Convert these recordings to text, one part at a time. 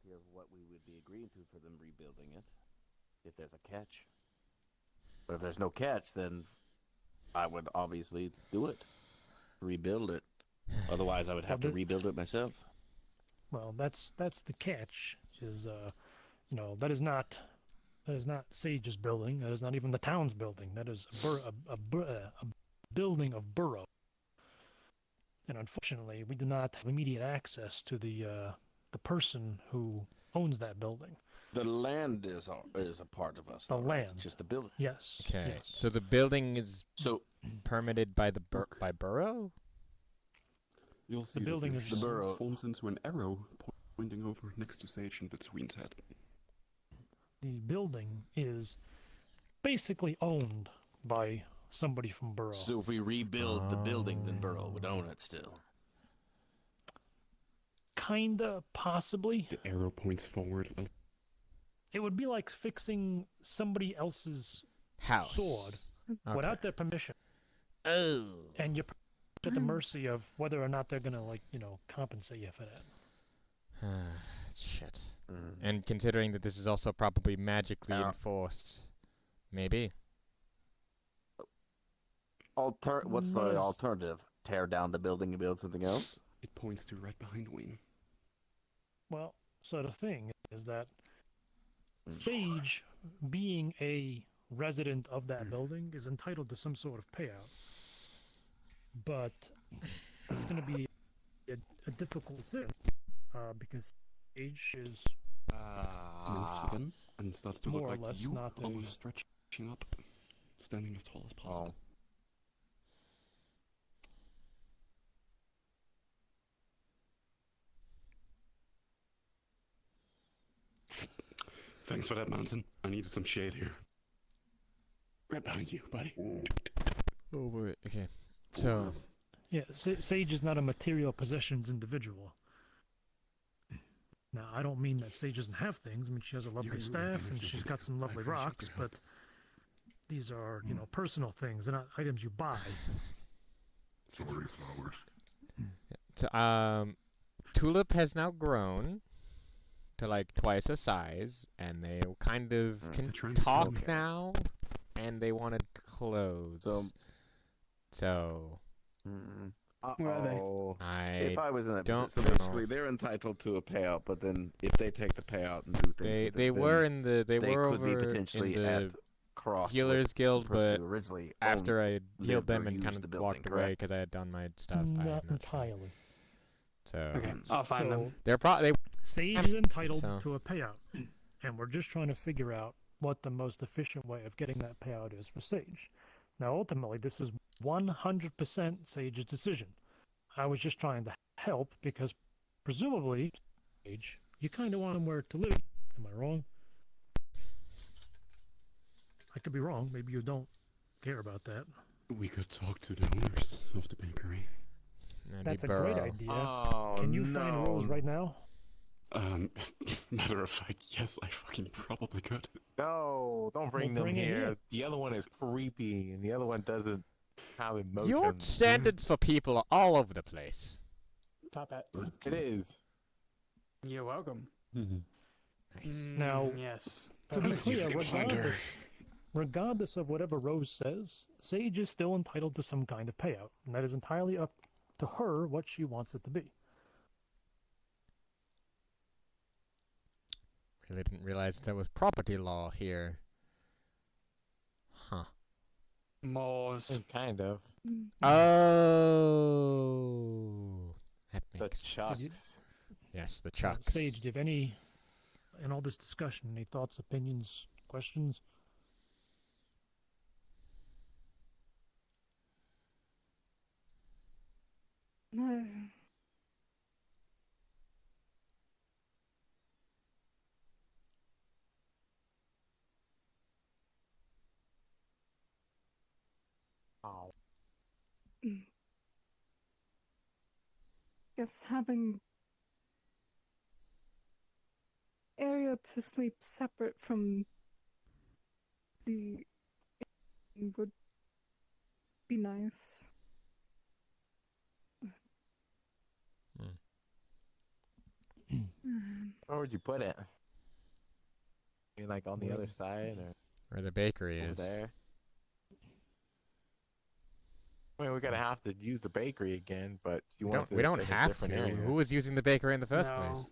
legality of what we would be agreeing to for them rebuilding it, if there's a catch. But if there's no catch, then I would obviously do it, rebuild it. Otherwise, I would have to rebuild it myself. Well, that's the catch. Is that is not Sage's building. That is not even the town's building. That is a building of borough. And unfortunately, we do not have immediate access to the person who owns that building. The land is a part of us. The though, right? land, just the building. Yes. Okay. Yes. So the building is So permitted by the by borough. You'll see The building that is the borough forms into an arrow pointing over next to Sage and between head. The building is basically owned by somebody from borough. So if we rebuild the building, then borough would own it still. Kinda, possibly. The arrow points forward. It would be like fixing somebody else's House. sword without their permission, Oh. and you're at the mercy of whether or not they're gonna compensate you for that. Shit. And considering that this is also probably magically enforced, maybe. What's the alternative? Tear down the building and build something else? It points to right behind Wayne. Well, so the thing is that Sage, being a resident of that building, is entitled to some sort of payout. But it's going to be a difficult decision because Sage is Moves again and starts to more look or like less you, not a- almost stretching up, standing as tall as possible. Thanks for that, Mountain. I needed some shade here. Right behind you, buddy. Oh, wait. Okay. So. Yeah, Sage is not a material possessions individual. Now, I don't mean that Sage doesn't have things. I mean, she has a lovely staff and she's got some lovely rocks, but these are, personal things. They're not items you buy. Sorry, flowers. So, Tulip has now grown to like twice the size, and they kind of can talk now, and they wanted clothes. So. Where are they? If I was in that don't position, so basically they're entitled to a payout, but then if they take the payout and do things, with they it, were in the they were could be over potentially in the at cross Healers with Guild, the person but who originally after I lived healed them or and kind used the of building, walked away correct? because I had done my stuff. Not I'm entirely. So Okay, I'll find them. they're probably Sage is entitled So- to a payout, and we're just trying to figure out what the most efficient way of getting that payout is for Sage. Now, ultimately, this is 100% Sage's decision. I was just trying to help because, presumably, Sage, you kind of want somewhere to live. Am I wrong? I could be wrong. Maybe you don't care about that. We could talk to the owners of the bakery. That's a great idea. Oh, Can you find Rose right now? Matter of fact, yes, I fucking probably could. No, don't bring Well, them bring it here. here. The other one is creepy, and the other one doesn't have emotion. Your standards for people are all over the place. Top hat. It is. You're welcome. Nice. Now, Yes. to be Let's see if clear, we can find her. regardless of whatever Rose says, Sage is still entitled to some kind of payout, and that is entirely up to her what she wants it to be. Really didn't realize there was property law here. Huh. Moors. Kind of. Oh, that The makes sense. chucks. Yes, the chucks. Sage, do you have any, in all this discussion, any thoughts, opinions, questions? Oh. Guess having area to sleep separate from the would be nice. Where would you put it? You mean like on the Where other the- side or Where the bakery over is. there? I mean, we're gonna have to use the bakery again, but you We want don't, we don't in a have different to. area. Who was using the bakery in the first No. place?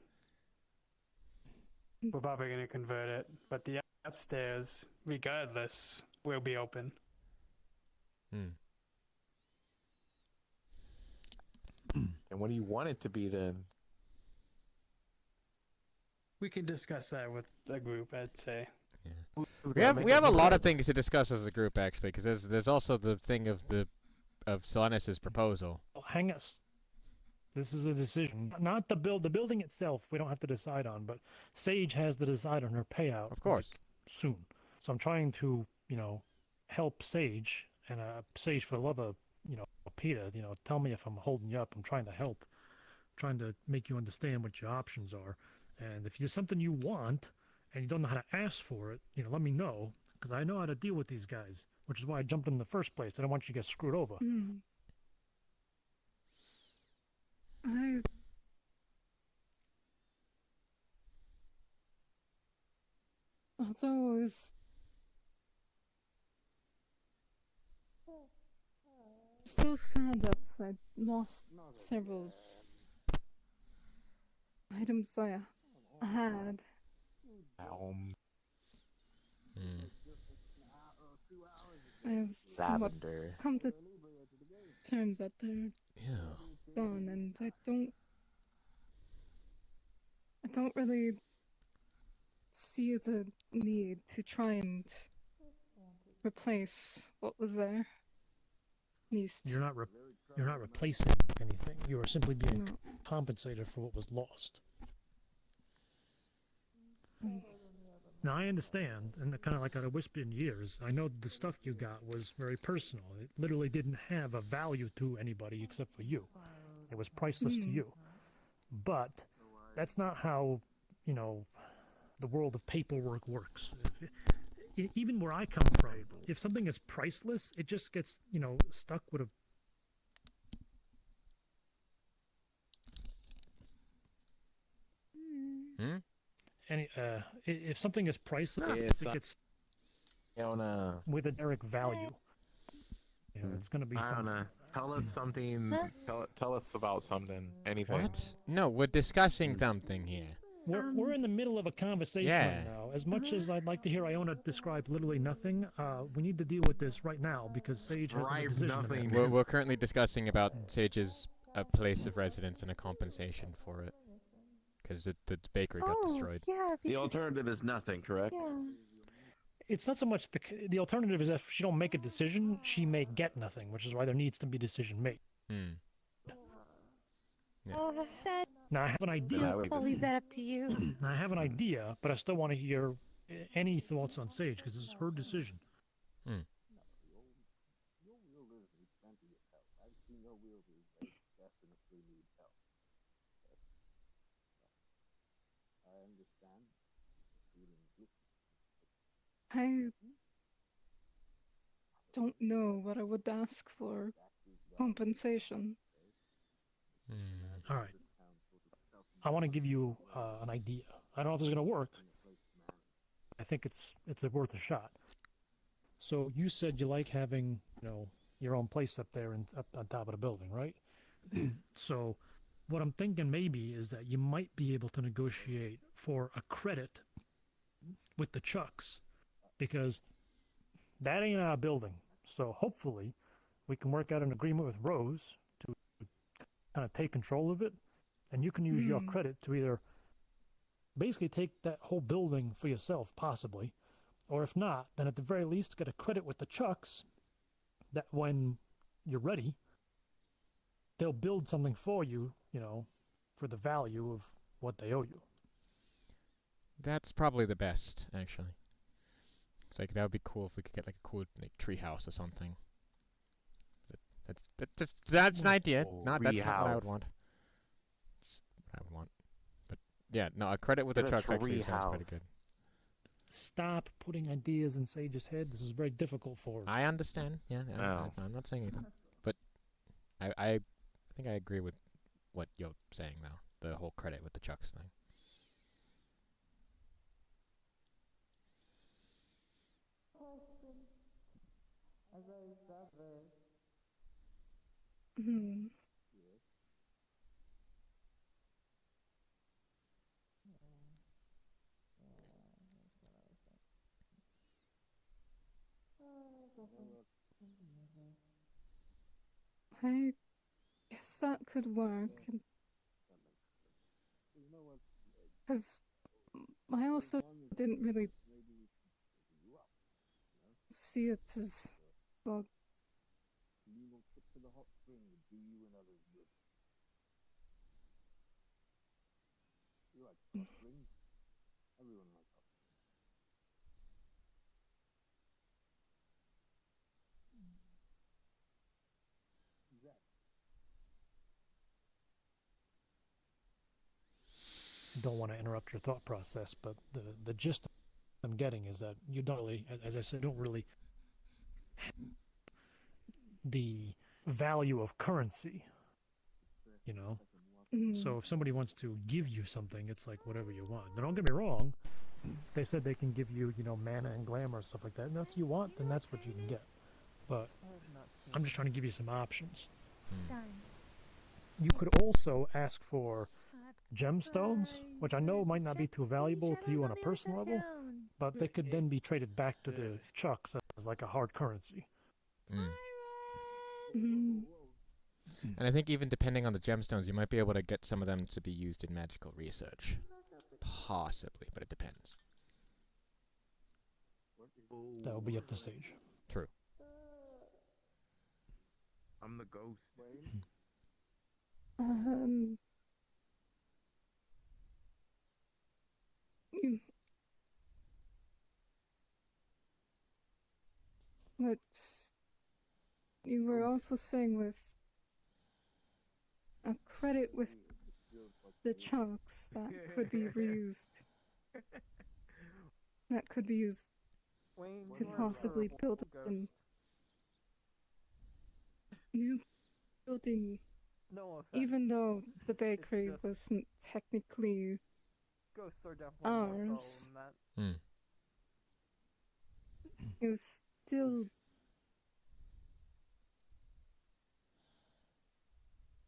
We're probably going to convert it, but the upstairs, regardless, will be open. Hmm. And what do you want it to be then? We can discuss that with the group, I'd say. Who's We gonna have make we us have a lot of decide? things to discuss as a group actually, because there's also the thing of Solenis's proposal. Well, hang us. This is a decision, not the building itself. We don't have to decide on, but Sage has to decide on her payout. Of course. like, soon. So I'm trying to, help Sage, and Sage, for the love of, Peter, tell me if I'm holding you up. I'm trying to help, trying to make you understand what your options are, and if there's something you want and you don't know how to ask for it, let me know, because I know how to deal with these guys, which is why I jumped in the first place. I don't want you to get screwed over. Hmm. I although it's so sad that I lost several items I had. Hmm. I've somewhat Lavender. come to terms that they're Yeah. gone, and I don't really see the need to try and replace what was there. At least, You're not replacing anything. You are simply being no. compensated for what was lost. Mm. Now I understand, and kind of like I whispered in your ears, I know the stuff you got was very personal. It literally didn't have a value to anybody except for you. It was priceless to Mm. you. But that's not how, the world of paperwork works. Even where I come from, if something is priceless, it just gets, stuck with a. Hmm? If something is priceless, Yes, it gets Fiona, with a generic value. It's going to be something. Fiona, tell us something. Tell us about something. Anything. What? No, we're discussing something here. We're in the middle of a conversation Yeah. right now. As much as I'd like to hear Iona describe literally nothing, we need to deal with this right now because Sage has to make a Describe decision to make. nothing. We're currently discussing about Sage's place of residence and a compensation for it. Because the bakery got destroyed. Yeah, The alternative is nothing, correct? It's not so much the alternative is if she don't make a decision, she may get nothing, which is why there needs to be a decision made. Hmm. Now I have an idea. Then I would- I'll leave that up to you. Now I have an idea, but I still want to hear any thoughts on Sage because this is her decision. Hmm. I don't know what I would ask for compensation. Hmm. All right. I want to give you an idea. I don't know if it's going to work. I think it's worth a shot. So you said you like having your own place up there and up on top of the building, right? So what I'm thinking maybe is that you might be able to negotiate for a credit with the Chucks because that ain't our building. So hopefully we can work out an agreement with Rose to kind of take control of it, and you can use your Hmm. credit to either basically take that whole building for yourself, possibly, or if not, then at the very least get a credit with the Chucks that when you're ready, they'll build something for you, for the value of what they owe you. That's probably the best, actually. It's like that would be cool if we could get like a cool tree house or something. That's an idea. That's not what I would Treehouse. want. Just what I would want. But yeah, no, a credit with the Get a trucks actually sounds pretty treehouse. good. Stop putting ideas in Sage's head. This is very difficult for her. I understand. Yeah, Oh. I'm not saying anything. But I think I agree with what you're saying though. The whole credit with the Chucks thing. Hmm. I guess that could work. Because I also didn't really see it as, well, Don't want to interrupt your thought process, but the gist I'm getting is that you don't really, as I said, don't really the value of currency, you know. So if somebody wants to give you something, it's like whatever you want. Now, don't get me wrong. They said they can give you, mana and glamour and stuff like that. And that's what you want, then that's what you can get. But I'm just trying to give you some options. You could also ask for gemstones, which I know might not be too valuable to you on a personal level, but they could then be traded back to the Chucks as like a hard currency. And I think even depending on the gemstones, you might be able to get some of them to be used in magical research. Possibly, but it depends. That will be up to Sage. True. I'm the ghost. You, but you were also saying with a credit with the chunks that could be reused. That could be used to possibly build a new building, even though the bakery wasn't technically ours. It was still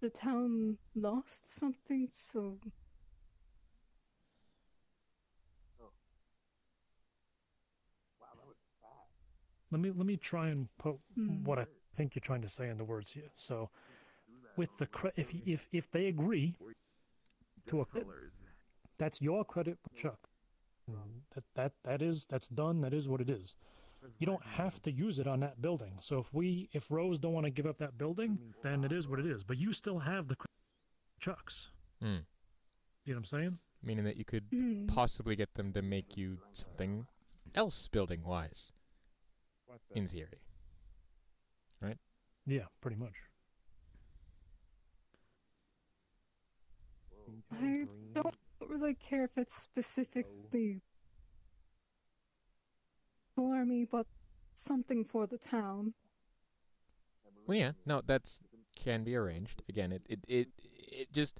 the town lost something, so Let me try and put what I think you're trying to say into words here. So, with the if they agree to a credit, that's your credit, Chuck. That's done. That is what it is. You don't have to use it on that building. So if Rose don't want to give up that building, then it is what it is. But you still have the Chucks. You know what I'm saying? Meaning that you could possibly get them to make you something else building wise. In theory. Right? Yeah, pretty much. I don't really care if it's specifically for me, but something for the town. Well, yeah, no, that's can be arranged. Again, it just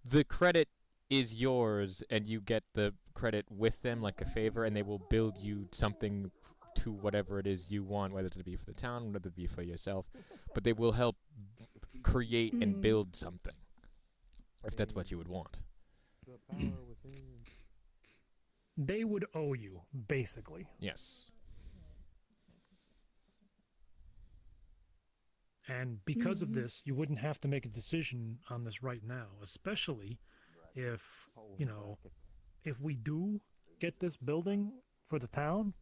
the credit is yours, and you get the credit with them like a favor, and they will build you something to whatever it is you want, whether it be for the town, whether it be for yourself. But they will help create and build something, if that's what you would want. They would owe you, basically. Yes. And because of this, you wouldn't have to make a decision on this right now, especially if, if we do get this building for the town,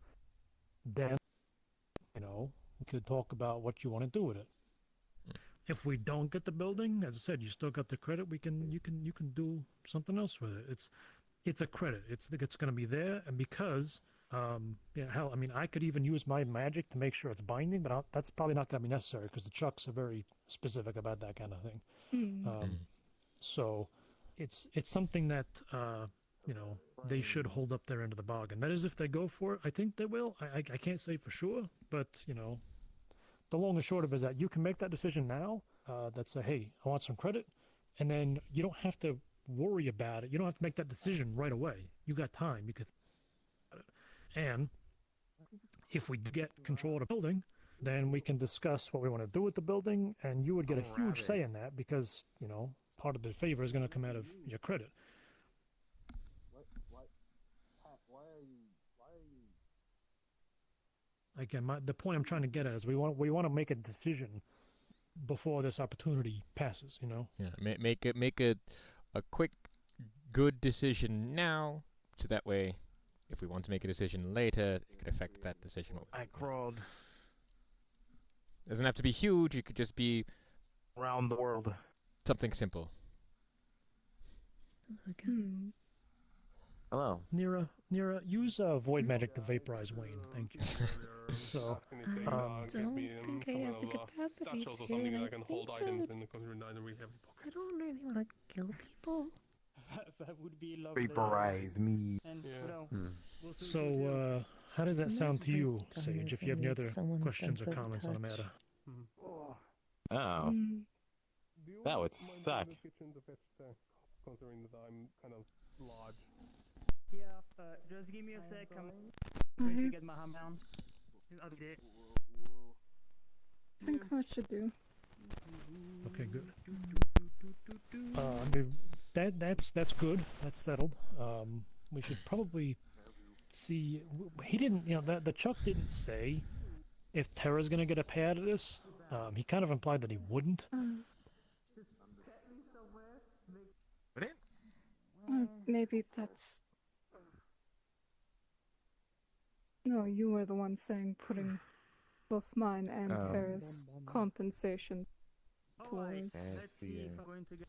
then, we could talk about what you want to do with it. If we don't get the building, as I said, you still got the credit. You can do something else with it. It's a credit. It's going to be there, and because hell, I mean, I could even use my magic to make sure it's binding, but that's probably not going to be necessary because the Chucks are very specific about that kind of thing. So it's something that they should hold up their end of the bargain. That is, if they go for it. I think they will. I can't say for sure, but the long and short of it is that you can make that decision now. That say, hey, I want some credit, and then you don't have to worry about it. You don't have to make that decision right away. You got time. You could. And if we get control of the building, then we can discuss what we want to do with the building, and you would get a huge Alrighty. say in that because, you know, part of the favor is going to come out of your credit. Again, the point I'm trying to get at is we want to make a decision before this opportunity passes, you know? Yeah, make a quick, good decision now, so that way, if we want to make a decision later, it could affect that decision. I crawled Doesn't have to be huge. It could just be around the world. something simple. Hmm. Hello. Nira, use void magic to vaporize Wayne. Thank you. So, don't think I have the capacity Satchels or to, something and that I I can think hold that items would- in because we're neither we have I pockets. don't really want to kill people. That would be lovely. Vaporize me. And Yeah. well, Hmm. we'll soon so do. how does that The sound to most you, I've done Sage? is If you have any make other someone's questions or sense of comments on the touch. matter. Oh, Oh. Hmm. Do you That would mind going suck. to the kitchen to fetch the, considering that I'm kind of large? yeah, just give me a sec. I'm going to I get my ham down. I'll be there. think that should do. Okay, good. I mean, that's good. That's settled. We should probably see. He didn't, you know, the Chuck didn't say if Terra's gonna get a pay out of this. He kind of implied that he wouldn't. Or maybe that's. No, you were the one saying putting both mine and Oh. Tara's compensation towards. Let's see if I'm going to get.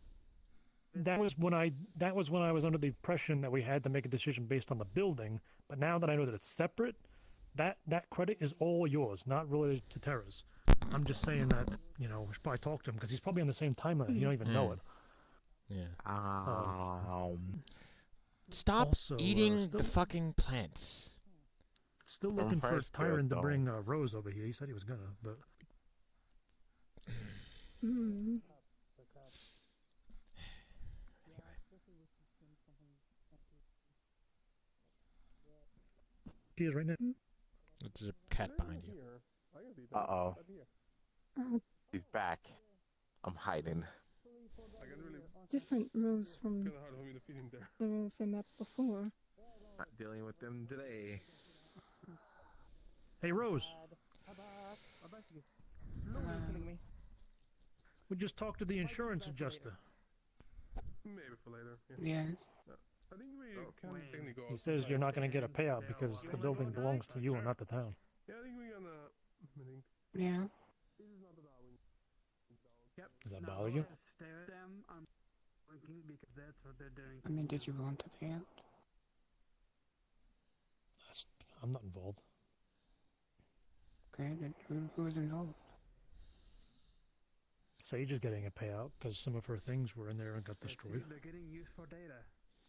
That was when I was under the impression that we had to make a decision based on the building. But now that I know that it's separate, that credit is all yours, not related to Terra's. I'm just saying that, you know, we should probably talk to him because he's probably on the same timeline. You don't even know Mm. it. Yeah. Stop Also, eating still- the fucking plants. Still I'm looking for first good, Tyron to though. bring Rose over here. He said he was gonna, but Hmm. she is right now. There's a cat behind you. Here. I can be Uh-oh. right here. Oh, He's back. I'm hiding. I can really different Rose from kind of hard for me to feed him there. the Rose I met before. Not dealing with them today. Hey, Rose. Killing me. We just talked to the insurance adjuster. Maybe for later. Yeah. Yes. I think we can technically go. He says you're not going to get a payout because the building belongs to you and not the town. Yeah, I think we're gonna. I think Yeah. this is not the Darwin. Yep. Does that now bother you? Stay with them. I'm working because that's what they're doing. I mean, did you want to pay out? I'm not involved. Okay, then who was involved? Sage is getting a payout because some of her things were in there and got destroyed. They're getting used for data.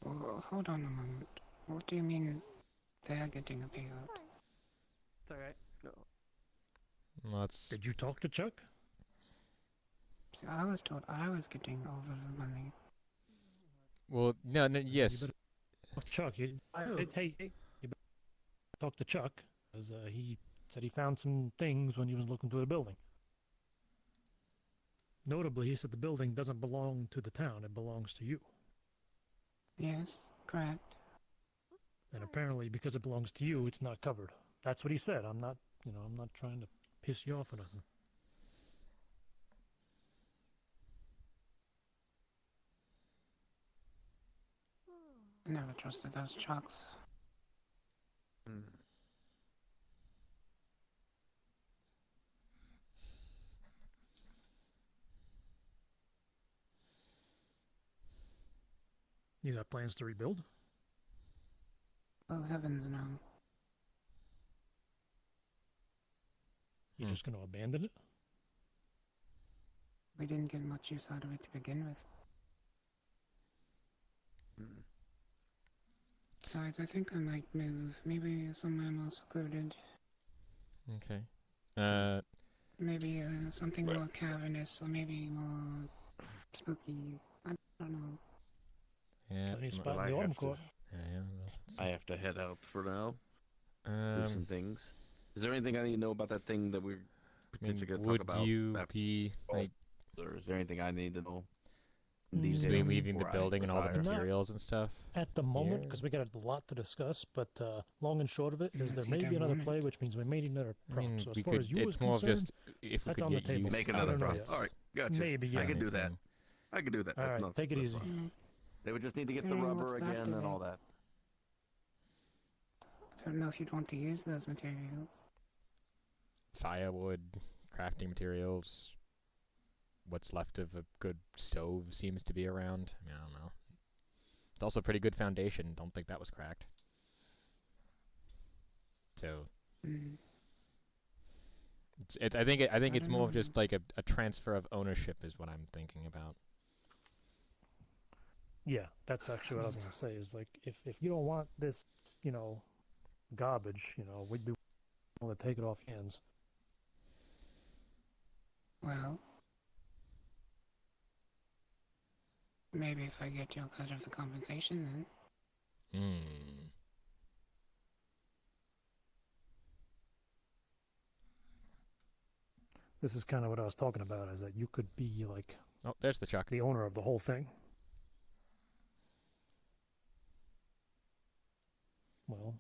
Oh, hold on a moment. What do you mean they're getting a payout? It's alright. Well, it's Did you talk to Chuck? See, I was told I was getting all of the money. well, no, yes. Oh, Chuck, hey, you better talk to Chuck because he said he found some things when he was looking through the building. Notably, he said the building doesn't belong to the town; it belongs to you. Yes, correct. And apparently, because it belongs to you, it's not covered. That's what he said. I'm not, I'm not trying to piss you off or nothing. I never trusted those trucks. You got plans to rebuild? Oh, heavens no. You're just going to abandon it? We didn't get much use out of it to begin with. Besides, I think I might move. Maybe somewhere more secluded. Okay. Maybe something more cavernous, or maybe more spooky. I don't know. Yeah. Any m- spot I in the have Autumn to- Court? Yeah. Well, let's I have to head out for now. see. Do some things. Is there anything I need to know about that thing that we're I mean, potentially going to talk would about you after, be like or is there anything I need to know? Mm, Detail leaving the before I building and all the retire? Not materials and stuff? at the moment, here? because we got a lot to discuss, but long and short of it is Unless there you may be don't another want it. play, which means we may need another I prop. mean, So as we far could. as you It's is more of concerned, just if we that's could on the get table. use Make out another of prop. it. All right, gotcha. maybe, I yeah. can do that. Anything. I can do that. All That's right, not. take it that's easy. fine. They would just need to get the Considering rubber what's left again of and all it. that. I don't know if you'd want to use those materials. Firewood, crafting materials. What's left of a good stove seems to be around. I mean, I don't know. It's also a pretty good foundation. Don't think that was cracked. So Mm. I think I it's don't more of know. just like a transfer of ownership is what I'm thinking about. Yeah, that's actually what I was gonna say. Is like if you don't want this, garbage, we'd be willing to take it off your hands. Well, maybe if I get your cut of the compensation, then. Hmm. This is kind of what I was talking about. Is that you could be like Oh, there's the truck. the owner of the whole thing. Well,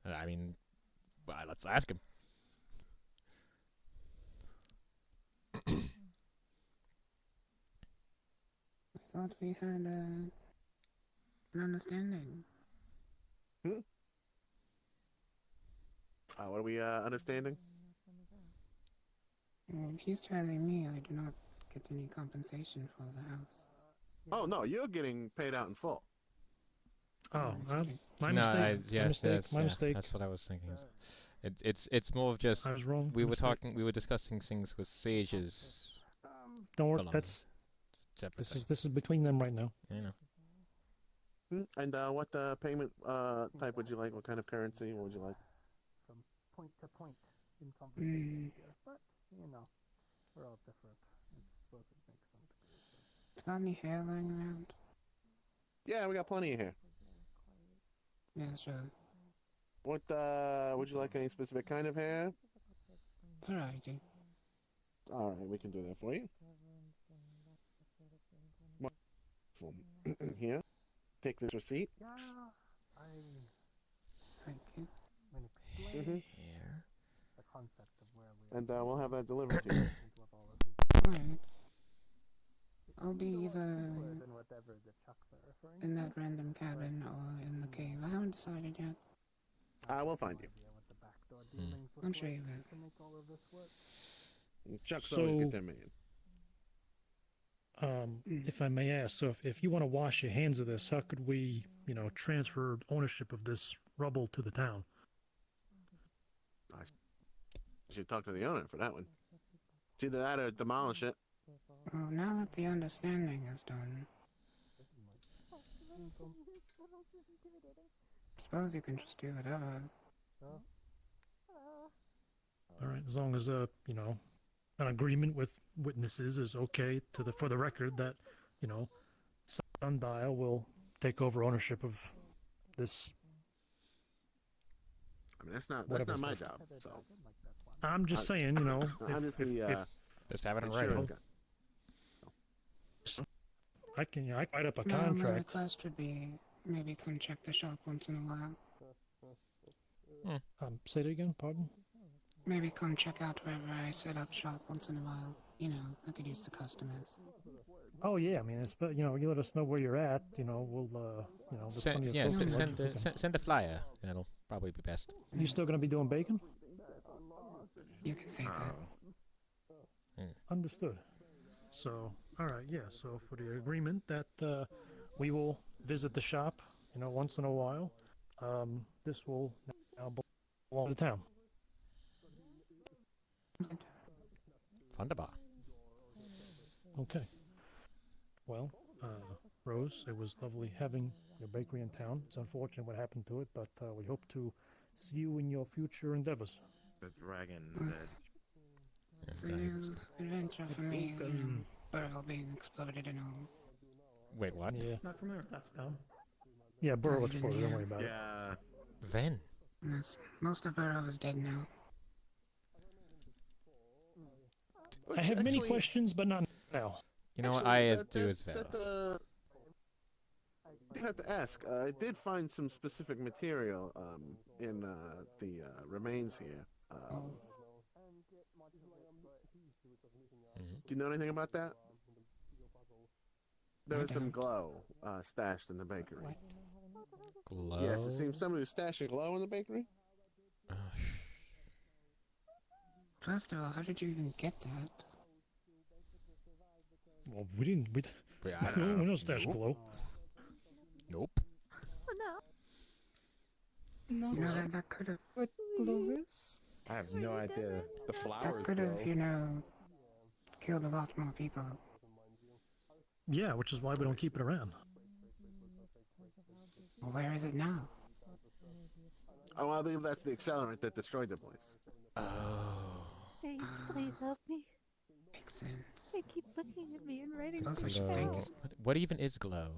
I mean, well, let's ask him. I thought we had an understanding. What are we understanding? Well, he's telling me I do not get any compensation for the house. Oh no, you're getting paid out in full. oh, sorry. my No, mistake. yes, my mistake. yes, My yeah, mistake. That's what I was thinking. It's more of just I was wrong. we my were mistake. we were discussing things with Sage's Don't worry. Hold on. That's separate this thing. is between them right now. You know. And what payment type would you like? What kind of currency? What would you like? From point to point in conversation here. But, we're all different. I suppose it makes some degree of sense. Is there any hair lying around? Yeah, we got plenty of hair. Yeah, sure. What would you like? Any specific kind of hair? Variety. All right, we can do that for you. Here, take this receipt. Yeah, I Thank you. explain Mm-hmm. Here. the concept of where we And we'll have that delivered to you. into what all this Alright. I'll be either includes and whatever the chucks are referring in to. that random cabin or in the cave. I haven't decided yet. We'll find you. Idea what the backdoor dealings I'm look sure like you will. to make all of this work. Chuck's always So- get their man. If I may ask, so if you want to wash your hands of this, how could we, transfer ownership of this rubble to the town? You should talk to the owner for that one. It's either that or demolish it. Well, now that the understanding is done, suppose you can just do whatever. All right, as long as an agreement with witnesses is okay for the record that, Sundial will take over ownership of this. I mean, that's not Whatever's my left. job. So I'm just saying, I'm just the Just have it in insurance writing. guy. I can write up a No, my contract. request would be maybe come check the shop once in a while. Say it again. Pardon. Maybe come check out wherever I set up shop once in a while. I could use the customers. Oh yeah, I mean, you let us know where you're at. We'll there's plenty of Yeah, folks send who can- send a flyer. That'll probably be best. You still gonna be doing bacon? You can say that. Understood. So, all right, yeah. So for the agreement that we will visit the shop, once in a while, this will now belong to the town. Wunderbar. Okay. Well, Rose, it was lovely having your bakery in town. It's unfortunate what happened to it, but we hope to see you in your future endeavors. The dragon. It's a Okay. new adventure for me, Burrow being exploded and all. Wait, what? Yeah. Not familiar with that spell. Yeah, Burrow Not Explorer. even Don't here. worry about it. Yeah. Ven. Yes, most of Burrow is dead now. I have many questions, but not now. You know what Actually, I do as well. I have to ask. I did find some specific material in the remains here. Oh, Do you know anything about that? There I was some don't. glow stashed in the bakery. What? Glow. Yes, it seems somebody was stashing glow in the bakery. Oh, First of all, how did you even get that? Well, we didn't. yeah, I don't We know. don't stash Nope. glow. Nope. No. You know that could have What glow is? I have no idea. The that flowers could have glow. killed a lot more people. Yeah, which is why we don't keep it around. Well, where is it now? Oh, I believe that's the accelerant that destroyed the place. Oh. Hey, please help me. Makes sense. They keep looking at me and writing. Suppose I things should thank down. it. What even is glow?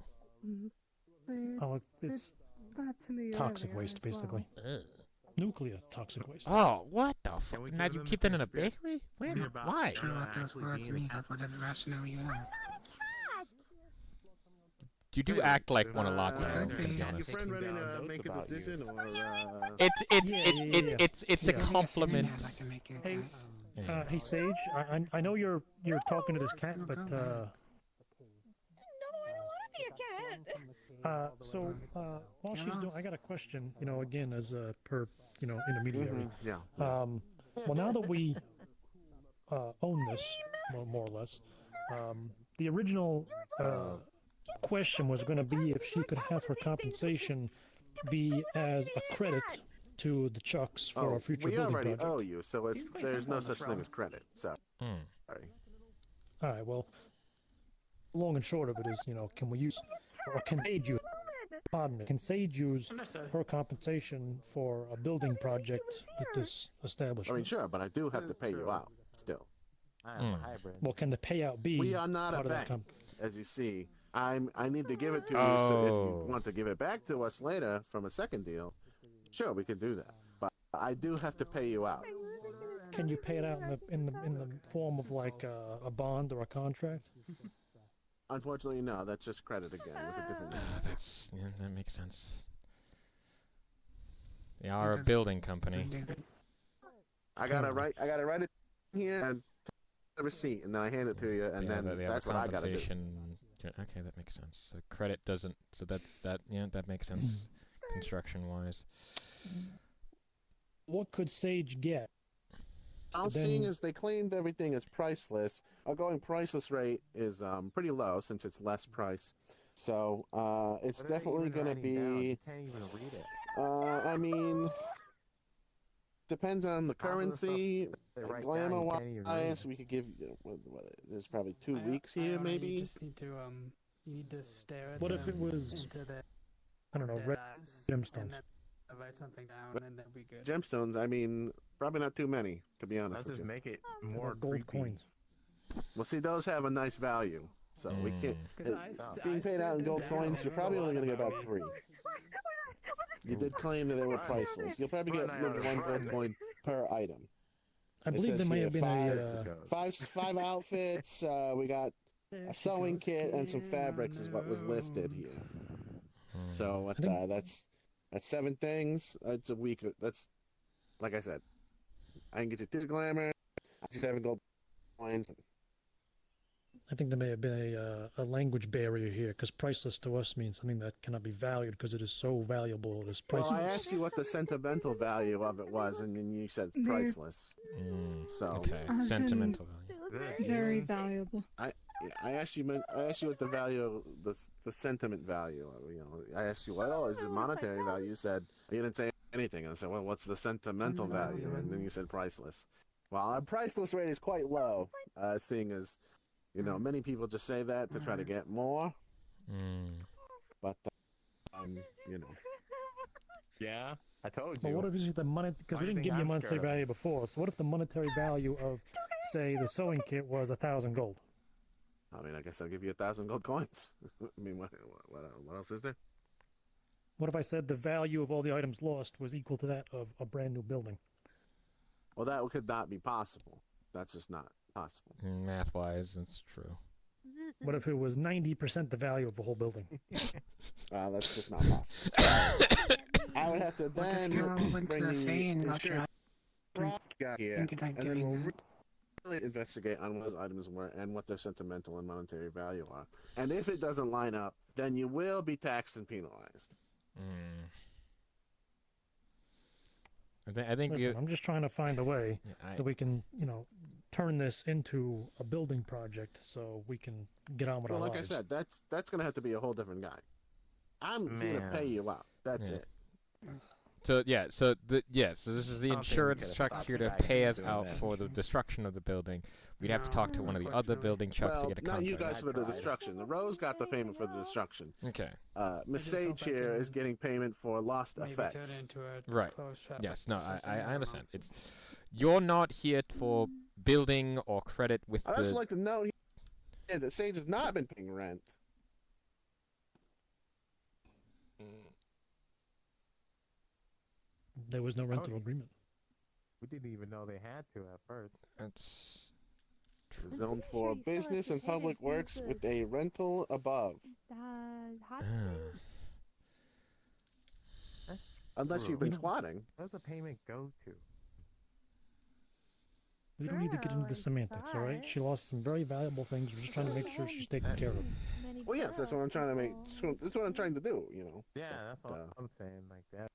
They Oh, it's got to me toxic earlier waste, as well. basically. Nuclear toxic waste. Oh, what the Can fuck? we Now give you them keep a that in a conspiracy? bakery? Where? See about- Why? Sure what those actually words being mean, but whatever rationale you have. You do Hey, act like one a lot, uh, though. I'm could gonna be. be Your honest. friend ready Taking to down make a notes about you. decision, or It's a Yeah. compliment. I'd like to make it, Hey, Yeah. hey, Sage. I know you're talking to this cat, No, but go ahead. No, I don't want to be a cat. while Yeah. she's doing, I got a question. You know, again as per intermediary. yeah. Well, now that we own this, more or less, the original question was going to be if she could have her compensation be as a credit to the Chucks for a future we building already project. owe you, so it's He's quite there's simple no on this such thing round. as credit. So Hmm. sorry. All right. Well, long and short of it is, can we use, or can Sage use? Pardon me. Can Sage use Understood. her compensation for a building project at this I establishment? mean, sure, but I do have to pay you out still. I am a Mm. hybrid. Well, can the payout be We are not a part of that bank, as you see. I need to give it to you. So Oh. if you want to give it back to us later from a second deal, sure, we could do that. But I do have to pay you out. Can you pay it out in the form of like a bond or a contract? Unfortunately, no. That's just credit again with a different name. That makes sense. They are a Because- building company. David. I gotta write it here and the receipt, and then I hand it to you, and Yeah, then they have that's a what I gotta do. compensation. Okay, that makes sense. So credit doesn't. So that. Yeah, that makes sense. Construction-wise. What could Sage get? All Then- seeing is they claimed everything is priceless. Our going priceless rate is pretty low since it's less price. So it's definitely gonna be. You can't even read it. I mean, depends on the Half of the stuff currency. they write down, Glamour you can't even read wise, it. we could give you. There's probably 2 I- weeks I here, don't know, maybe. You just need to you need to stare at What if it them was, into their I don't know, dead red eyes, gemstones? and then write something down, and then we good. Gemstones. I mean, probably not too many, to be honest Let's with just you. make it Or more gold creepy. coins? Well, see, those have a nice value, so we can't. Mm. 'Cause Being paid out in gold coins, you're probably only going to get about 3. You did claim that they were priceless. You'll probably get maybe 1 gold coin per item. I It believe there says may here have been five outfits. We got a sewing kit and some fabrics is what was listed here. So what, that's 7 things. It's a week. That's like I said. I can get you 2 glamour. I just haven't gold coins. I think there may have been a language barrier here, because priceless to us means something that cannot be valued because it is so valuable. It is Well, priceless. I asked you what the sentimental value of it was, and then you said They're- priceless. So Okay, As in- sentimental value. Very valuable. I asked you what the value of the sentiment value. I asked you what is the monetary value. You said you didn't say anything. I said, well, what's the sentimental value? And then you said priceless. Well, our priceless rate is quite low, seeing as many people just say that to try to get more. But Yeah, I told But you. what if the money? Because Why we do you didn't think give you a I'm monetary scared of it? value before. So what if the monetary value of, say, the sewing kit was 1,000 gold? I mean, I guess I'll give you 1,000 gold coins. I mean, what else is there? What if I said the value of all the items lost was equal to that of a brand new building? Well, that could not be possible. That's just not possible. Math-wise, that's true. What if it was 90% the value of the whole building? That's just not possible. I would have to What if then you went to bring a fair and got your items guy here, ended up and then doing we'll that? really investigate on what those items were and what their sentimental and monetary value are. And if it doesn't line up, then you will be taxed and penalized. I think Listen, I'm just trying to find a way Yeah, that we can, turn this into a building project so we can get on with Well, our like lives. I said, that's going to have to be a whole different guy. I'm here to pay you out. That's Yeah. it. So this is the I don't think we insurance could've structure stopped to the guy pay from us doing out that. for the destruction of the building. We'd have to talk to one of the other Unfortunately. building trucks Well, to get a not you contract. guys for the destruction. The Rose got the payment for the destruction. Okay. Miss just hope Sage I here is can getting payment for lost Maybe turn effects. it into a Right. closed shop. Yes. No. something, I don't know. understand. It's you're not here for building or credit with I'd also the. like to note here that Sage has not been paying rent. There was no rental Oh. agreement. We didn't even know they had to at first. It's Zoned for business and public works with a rental above. Hot Ah. springs. Unless you've been squatting. Where's the payment go to? We don't need to get into the semantics, all right? She lost some very valuable things. We're just trying to make sure she's taken care of. Well, yes, that's what I'm trying to make. That's what I'm trying to do. Yeah, that's what uh, I'm saying. Like that.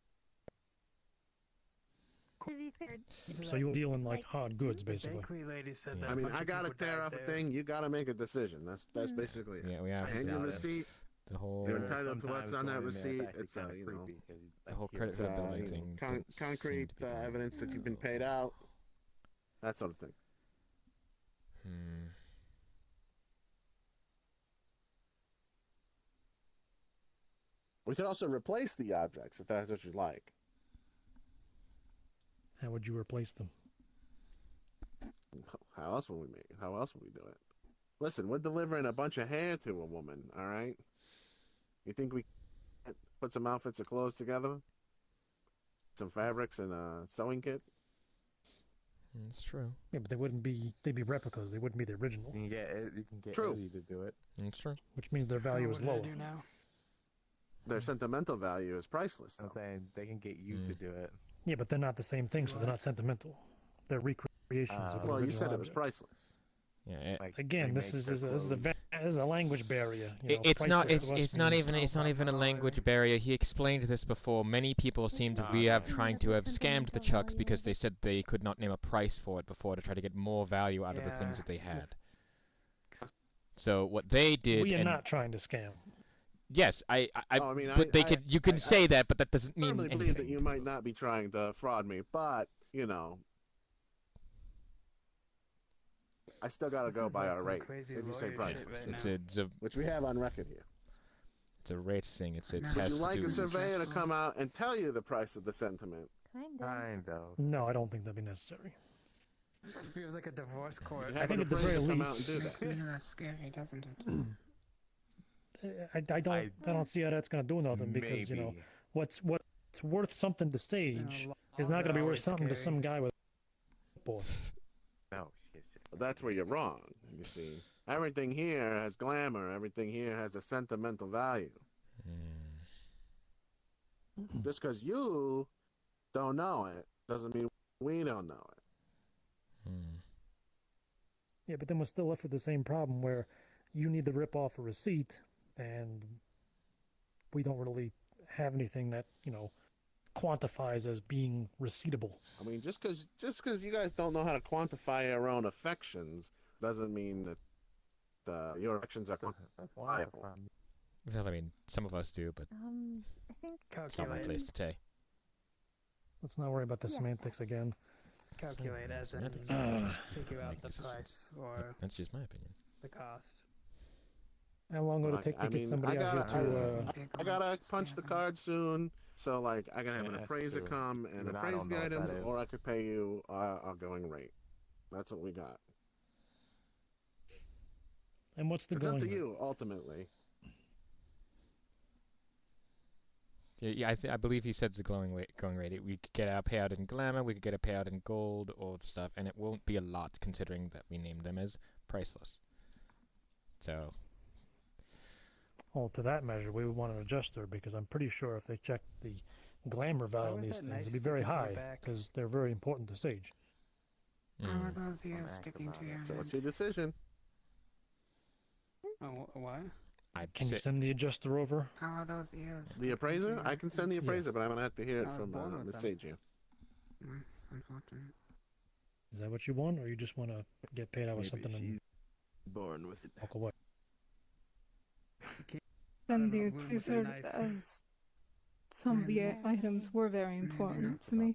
To be fair, So you'll deal in like hard goods, basically. Bakery lady said Yeah. that. I a mean, bunch I of gotta people tear died off a there. thing. You gotta make a decision. That's basically it. yeah. We have Hand got your it. receipt. the whole You're entitled to what's Sometimes on that going in there is receipt. actually It's kinda you know, creepy 'cause you, the whole hear credit it's for the you building know, thing. doesn't seem concrete to be going evidence that you've been paid well. out. That sort of thing. Hmm. We could also replace the objects if that's what you like. How would you replace them? How else would we make it? How else would we do it? Listen, we're delivering a bunch of hair to a woman, all right? You think we can put some outfits of clothes together? Some fabrics and a sewing kit? That's true. Yeah, but they wouldn't be. They'd be replicas. They wouldn't be the original, You can get True. Eddie to do it. That's true. which means their value is What do I lower. do now? Their sentimental value is priceless, I'm though. saying they can get you to do it. Yeah, but they're not the same thing, so they're not sentimental. They're recreations of an Well, you original said it was object. priceless. Yeah. Like, Again, they this make is their this is a clothes. this is a language barrier. You know, It's not. priceless to us It's not means- even. It's not even a language barrier. He explained this before. Many people seem to be trying to have scammed the Chucks because they said they could not name a price for it before to try to get more value out of the things that they had. So what they did. We are and not trying to scam. Yes, Oh, I mean, but they could. You can say that, but that doesn't I mean firmly believe that anything. you might not be trying to fraud me, but, I still gotta This go is by like our some rate crazy if you say lawyer shit priceless, right It's now. a which we have on record here. it's a rate thing. It Would has Would you to like do. a surveyor to come out and tell you the price of the sentiment? Kind of. No, I don't think that'd be necessary. It feels like a divorce court. You have think an at the very appraiser come out least- and do Makes that. me less scary, doesn't it? I don't see how that's gonna do nothing because Maybe. what's worth something to Sage is laws not are gonna be worth always something to scary. some guy with a board. No, shit. That's where you're wrong, you see. Everything here has glamour. Everything here has a sentimental value. Just because you don't know it doesn't mean we don't know it. Yeah, but then we're still left with the same problem where you need to rip off a receipt, and we don't really have anything that quantifies as being receivable. I mean, just because you guys don't know how to quantify your own affections doesn't mean that your actions are That's why quantifiable. Well, I mean, some of us do, but I think it's not my place to say. Let's not worry about the Yeah. semantics again. Calculate as in Semantics. figure out Make the decisions. price or That's just my opinion. the cost. How long would it take to get somebody out here to? I gotta punch the card soon, so like I gotta have an Yeah, that's appraiser true. come and Even I appraise don't the know what that items, is. or I could pay you our going rate. That's what we got. And what's the It's going up to rate? you, ultimately. Yeah, I believe he said it's a going rate. We could get a payout in glamour, we could get a payout in gold or stuff, and it won't be a lot considering that we named them as priceless. So, Well, to that measure, we would want an adjuster because I'm pretty sure if they check the glamour value on was these that things, nice it'd be very sticking to your high back? because they're very important to Sage. How are mm. those ears sticking to your So head? it's your decision. Oh, what? I'd Can you say send the adjuster over? How are those ears? The sticking to appraiser? your I can send the Yeah. appraiser, but I'm gonna have to hear it I was from born with Miss them. Sage. Unfortunate. Is that what you want, or you just want to get paid out with something and Born with it. walk away? Then don't the know, wound with a appraiser, knife. as some of the items were very important to me.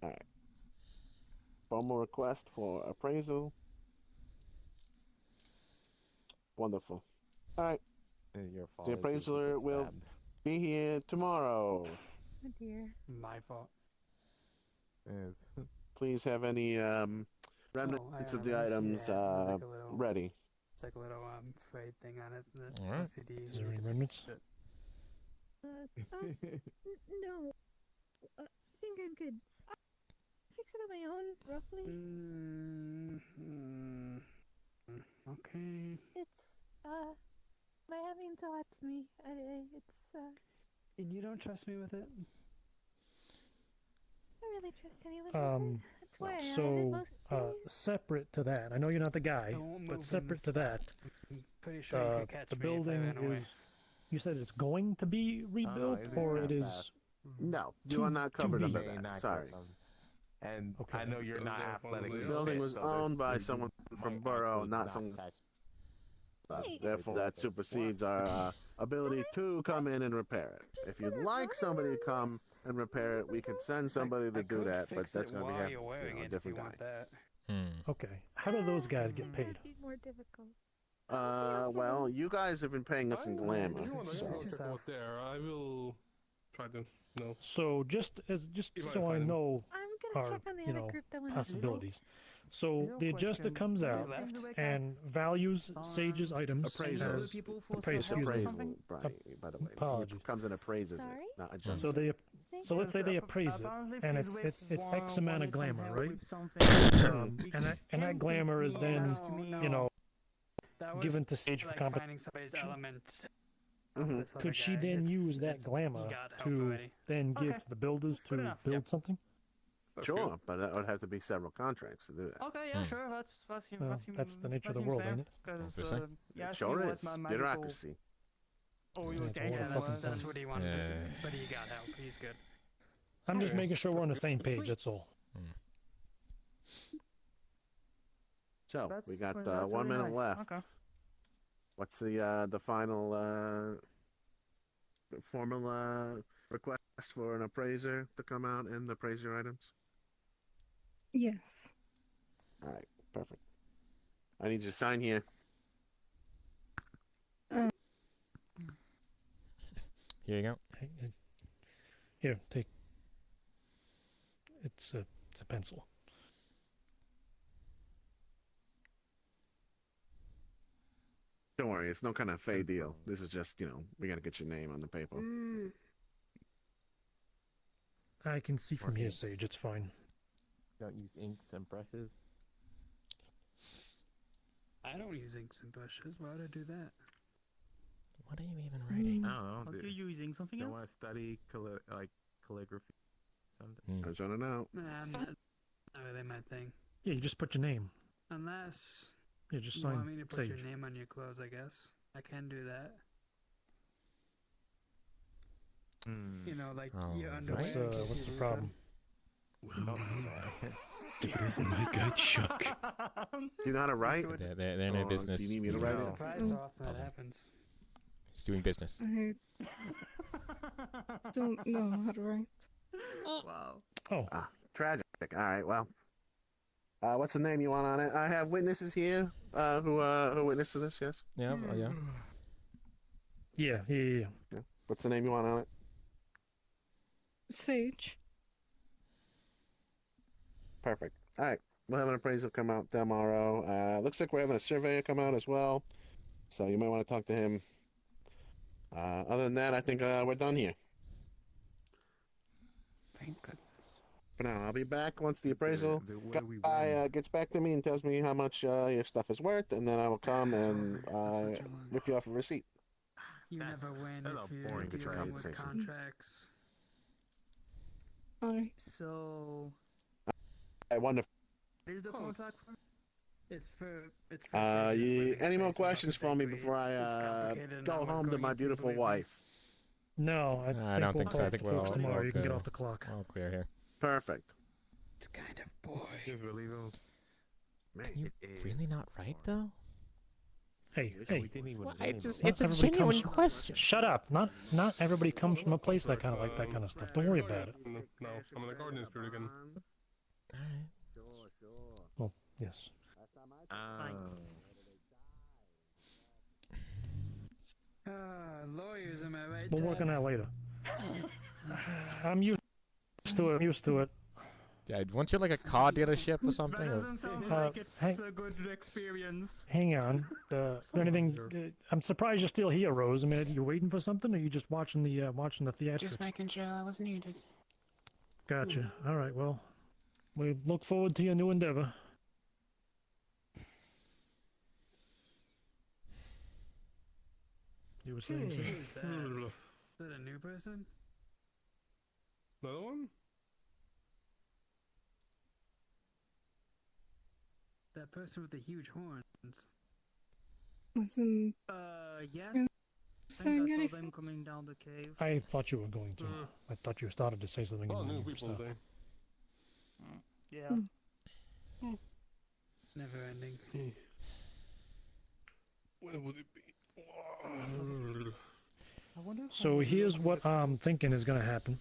Alright. Formal request for appraisal. Wonderful. Alright. Your fault. The appraiser will be here tomorrow. Oh dear. My fault. Please have any remnants of the items ready. It's like a little frayed thing on it. The Alright. OCD. Is there any remnants? No. I think I'm good. I'll fix it on my own, roughly. Okay. It's, my hat means a lot to me. And you don't trust me with it? I really trust anyone with it. That's why I have it So, most days. separate to that, I know you're not the guy, I won't move but from separate this to that, I'm pretty sure you could catch the me if I building ran away. is. You said it's going to be rebuilt, or it is. No, you are not covered under that. Sorry. And Okay. I know you're not athletic. The building was owned by someone from Borough, not someone. Therefore, that supersedes our ability to come in and repair it. If you'd like somebody to come and repair it, we could send somebody to do that, but that's going to be a different guy. Okay. How do those guys get paid? That'd be more difficult. Well, you guys have been paying us in glamour. You want to So. check out there? I will try to know. So just If I so I find them. know I'm gonna our check on the other group that went possibilities. So Real the adjuster question, comes who out left? and values Sage's items Appraisal. as It's excuse me. appraisal, Brian, by the way. Apologies. He comes and appraises Sorry? it, not adjusts So it. they so let's say they appraise it, and it's X amount of glamour, right? And that glamour is then That was given to Sage for like compensation. finding somebody's element. Mhm. This other Could she guy. then It's- use that it's- glamour he got help to already. then give Okay. to the builders Good to enough, build yep. something? Sure, but that would have to be several contracts to do that. Okay, yeah, sure. Well, that's the nature of the world, ain't it? Obviously. It sure is. Bureaucracy. Oh, Yeah, it's okay, all yeah, fucking that's fun. what he wanted to Yeah. do. But he got help. He's good. I'm just Okay. making sure we're on the same page. That's all. So That's- we got that's 1 really minute nice. left. Okay. What's the final formal request for an appraiser to come out and appraise your items? Yes. All right, perfect. I need you to sign here. Here you go. Here, take. It's a pencil. Don't worry, it's no kind of fake deal. This is just, we got to get your name on the paper. I can see from here, Sage. It's fine. Don't use inks and brushes. I don't use inks and brushes. Why would I do that? What are you even writing? I don't know. Are you using something Don't else? want to study calligraphy. Something. I was trying to know. Nah, not really my thing. Yeah, you just put your name. Unless You just you sign want me to put Sage. your name on your clothes, I guess. I can do that. You know, like your underwear. What's the problem? If it isn't my guy Chuck. Do you know how to write? They're in a business. Do you need me to write I'm it? surprised how often that happens. He's doing business. I don't know how to write. Wow. Oh. Tragic. All right, well. What's the name you want on it? I have witnesses here who witnessed to this, yes? Yeah, yeah. Yeah. What's the name you want on it? Sage. Perfect. All right. we'll have an appraisal come out tomorrow. Looks like we're having a surveyor come out as well, so you might want to talk to him. Other than that, I think we're done here. Thank goodness. For now, I'll be back once the appraisal what do we guy gets back to me and tells me how much your stuff is worth, and then I will come and rip you off a receipt. You never win that's if a you're boring dealing with conversation. contracts. Alright. So, I wonder. what is the contract for? It's for service living Any more space, not questions for for me bakery. before It's I complicated and go I'm not home to going my into, beautiful believe me. wife? No, I don't we'll think so. I talk think to we're folks all tomorrow. You can get good. off the clock. All clear here. Perfect. It's kind of boring. Just believe him. Man, Can you it is really not write though? Hey, We hey. didn't even Well, win, it's but- a everybody genuine comes- question. Shut up. Not everybody comes from a place that kind of like that kind of stuff. Don't worry about it. No, I'm in the gardening spirit again. Alright. Well, yes. Lawyers, am I right? We'll work on that later. I'm used to it. I'm used to it. Yeah, weren't you like a car dealership or something? That Or... doesn't sound Uh, like it's hey- a good experience. Hang on. Is there anything? I'm surprised you're still here, Rose. I mean, are you waiting for something, or are you just watching the theatrics? Just making sure I was needed. Gotcha. All right. Well, we look forward to your new endeavor. You were saying something? Who's that? Is that a new person? Another one? That person with the huge horns. Wasn't Yes. I saying think I saw anything? them coming down the cave. I thought you were going to. I thought you started to say something. Oh, in new your people stuff. today. Yeah. Never ending. Where would it be? I wonder if So here's what I'm thinking is going to happen.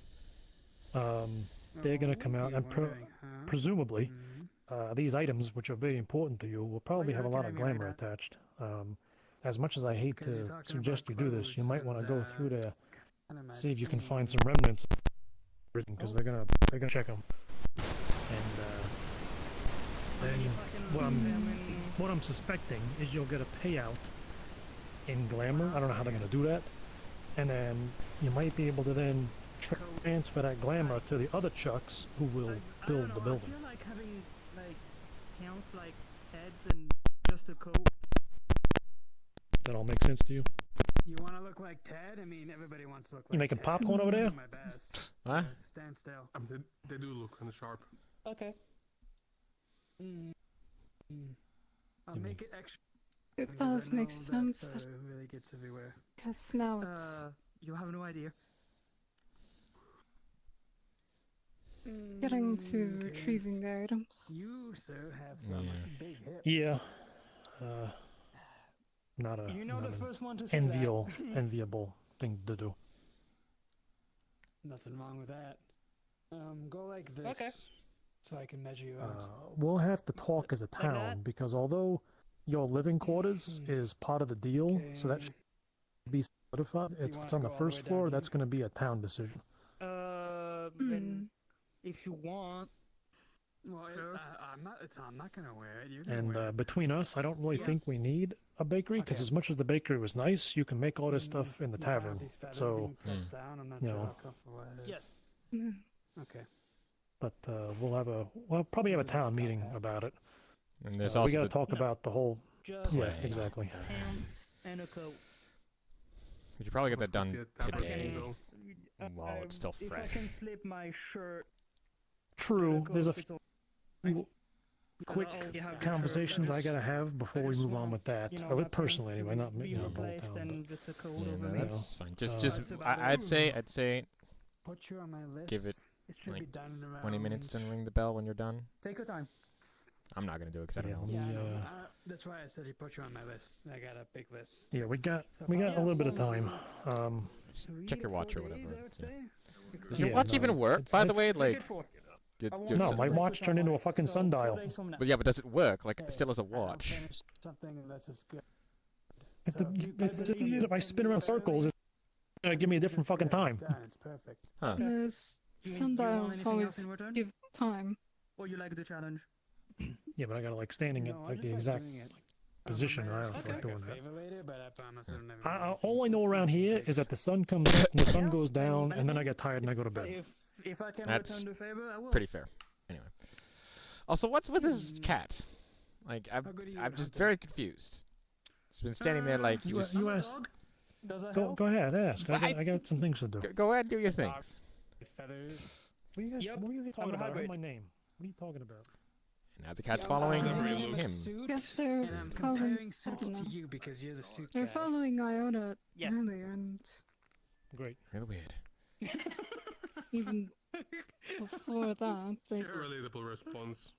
They're going to come out and presumably these items, which are very important to you, will probably have a lot of glamour attached. As much as I hate to suggest you do this, you might want to go through there, see if you can find some remnants, because they're gonna check them. And then what I'm suspecting is you'll get a payout in glamour. I don't know how they're gonna do that, and then you might be able to then transfer that glamour to the other Chucks who will build the building. I feel like having like hands like heads and just a coat. That all makes sense to you? You want to look like Ted? I mean, everybody wants to look like You making Ted. popcorn over there? I'm doing my best. Huh? Stand still. They do look kind of sharp. Okay. I'll make it extra. It because I does make know sense. That, really gets everywhere. Guess now it's You have no idea. getting to retrieving the items. You, sir, have some big hips. Yeah. Not a You know not the an first one to say enviable thing to do. Nothing wrong with that. Go like this. Okay. So I can measure you out. We'll have to talk as a town because although your living quarters is part of the deal, so that should be solidified. It's on the first floor. That's going to be a town decision. Then if you want. Well, Sure. I'm not gonna wear it. You can And wear it. between us, I don't really think we need a bakery because as much as the bakery was nice, you can make all this stuff in the tavern. These feathers So, being pressed down, I'm not you sure know. how comfortable it is. Yes. Okay. But we'll probably have a town meeting about it. And there's we also got to the talk about the whole. Just Yeah, exactly. pants and a coat. We should probably get that done today Okay. while it's still If I fresh. can slip my shirt. True. There's a It's all- few quick I already have the conversations shirt. I gotta have before we just move on want, with that. you know, Or my personally, pants anyway, to not me, be you know, the whole replaced town. and just a coat Yeah, over no, me. that's fine. that's Just about I'd it. say Put you on my list. give it It should like be done in around 20 minutes, then ring the bell when you're done. Take your time. I'm not gonna do it because I don't Yeah, know. let Yeah, I me, know. That's why I said he put you on my list. I got a big list. yeah, we got So a far- little bit of time. Check your 3 to watch or 4 days, whatever. I would Yeah. say. Does your Yeah, watch no, even work, it's- by the it's- way? Make Like, it 4. you- I won't you're No, so- my take your watch time turned into on a it. fucking So, 4 sundial. days from now. But yeah, but does it work? Like, Hey, still as a I don't watch? finish something unless it's good. If, So you- if I spin around circles, it's gonna give me a different fucking time. It's done. It's perfect. Huh. There's Do you want sundials anything else always in return? give time. Or you like the challenge? Yeah, but I gotta like standing at No, I like just the like exact doing it. position I have Okay. like doing that. Favor later, but I promise I'll never. All I know around here is that the sun comes up and the sun goes down, and then I get tired and I go to bed. If I can That's return the favor, I will. pretty fair. Anyway. Also, what's with his cat? Like, I'm just very confused. He's been standing there like he was... You ask. Does that Go help? ahead, ask. I got some things to do. Go ahead and do your things. Feathers. What are you guys? Yep, What are you I'm talking about? I hybrid. heard my name. What are you talking about? Now the cat's following him. Guess they're And I'm following. comparing I suits don't to know. you because you're the suit They're guy. following Iona Yes. earlier, and Great. Really weird. even before that, they Relatable response.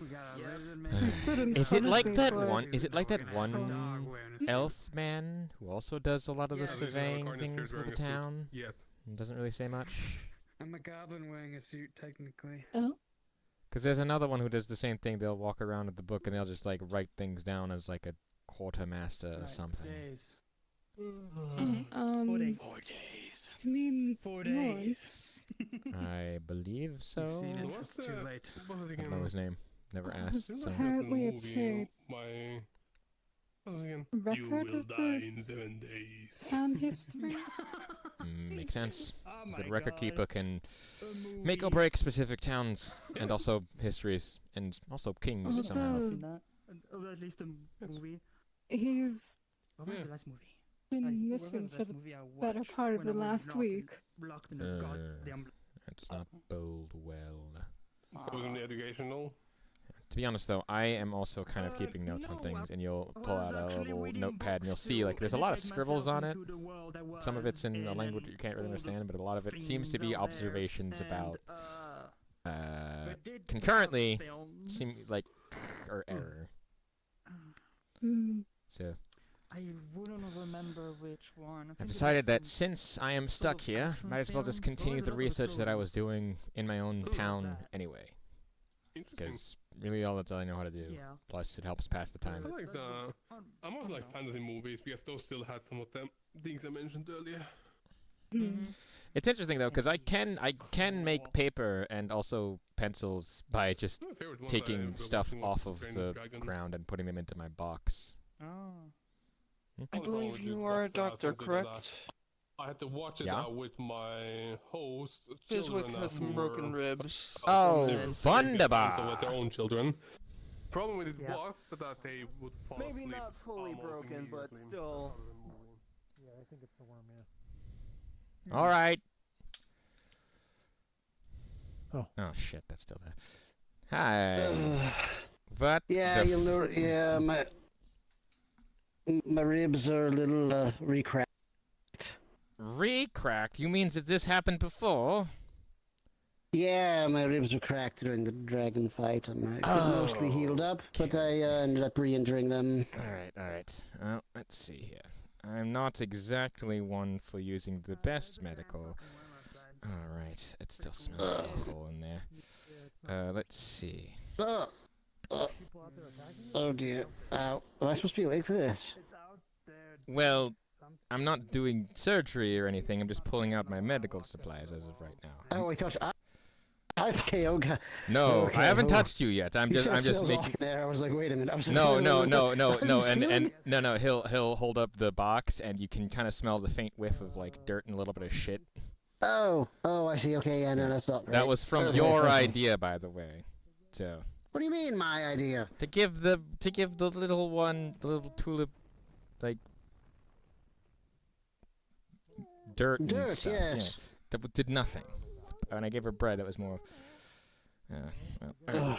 We got a lizard they man. stood in Is front it of like me that for one? Is it like that Dog one wearing a suit. elf man who also does a lot of the Yes. surveying Carnage things wearing for the a suit. town? Yet. And doesn't really say much. I'm a goblin wearing a suit, technically. Oh, Because there's another one who does the same thing. They'll walk around with the book and they'll just like write things down as like a quartermaster or Right, something. Days. 4 days. 4 days. do you mean 4 Lawrence? I believe so. You've seen it. What's It's too the- late. What was it I don't know again? his name. Never asked. Seems So. like that in the Apparently it's movie, a my... What was it again? record of the in 7 days. town history. Makes sense. Oh A my good record God. keeper can A make or movie. break specific towns and also histories and also kings Although somehow. Seen that? Or at least a movie. he's What was Yeah. the last movie? been Like, what was missing the for last the movie I better watched part of when the I was last locked in- week. Locked in the goddamn. That does not bode well. It was in the educational. To be honest, though, I am also kind of keeping notes on no, things, I and you'll pull was out a actually little reading notepad, and you'll books see to like there's a lot of educate scribbles on myself it. into the world I Some of it's in a was language you can't really and all the understand, but a lot of it seems to things be out there, observations and, about they did concurrently have films. seem like or error. Hmm. So I wouldn't remember which one. I I've think it decided was that some since I am sort stuck of here, action might as well just films. What continue was the it? Other research that I was stories. doing in my own Ooh, town that. anyway. Interesting. Because really all that's all I know how to do. Yeah. Plus it helps pass the time. I like the... I mostly like fantasy movies because those still had some of the things I mentioned earlier. Hmm. It's interesting though, because I can make paper and also pencils by just My favorite ones taking I stuff watching was off of Train the Dragon. ground and putting them into my box. Oh. I All the believe time you did are a was, doctor, something like that. correct? I had to watch it Yeah? with my host. Chiswick children has some who broken were ribs. Oh, different wunderbar. So with their own children. Problem with it Yeah. was that they would fall Maybe asleep not fully almost broken, but immediately. still. Yeah, I think it's the worm. Yeah. All right. Oh. Oh shit, that's still there. Hi. What? Yeah, the you'll know. Yeah, my ribs are a little recracked. Recracked? You means that this happened before? Yeah, my ribs were cracked during the dragon fight, and I mostly healed up, but I ended up re-injuring them. Alright. Well, let's see here. I'm not exactly one for using the best medical. Alright, it still smells awful in there. Let's see. Oh dear. Am I supposed to be awake for this? Well, I'm not doing surgery or anything, I'm just pulling out my medical supplies as of right now. Oh, I thought. Okay, okay. No, Okay, I haven't hold on. touched you yet. I'm You just said I'm just smells off making there. I was like, wait a minute. I was like, No, wait, no, wait, no, wait. no, Are no, you and feeling no, he'll hold up the box and you can kind of smell the faint whiff of like dirt and a little bit of shit. Oh, I see. Okay, yeah, no, that's not right. That was from Okay, your okay. idea, by the way. So What do you mean, my idea? to give the little one, the little tulip, like dirt. And Dirt, stuff. yes. Yeah, that did nothing. When I gave her bread, that was more. Well,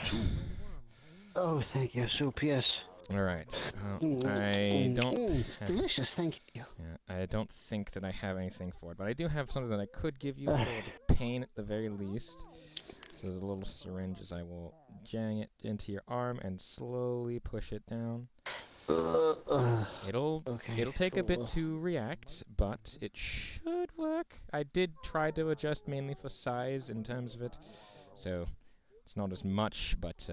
Oh, thank you. Soup, yes. all right. Well, Mm, I don't. It's have- delicious, thank you. Yeah, I don't think that I have anything for it, but I do have something that I could give you for the pain at the very least. So there's a little syringe as I will jang it into your arm and slowly push it down. It'll take a bit to react, but it should work. I did try to adjust mainly for size in terms of it, so it's not as much, but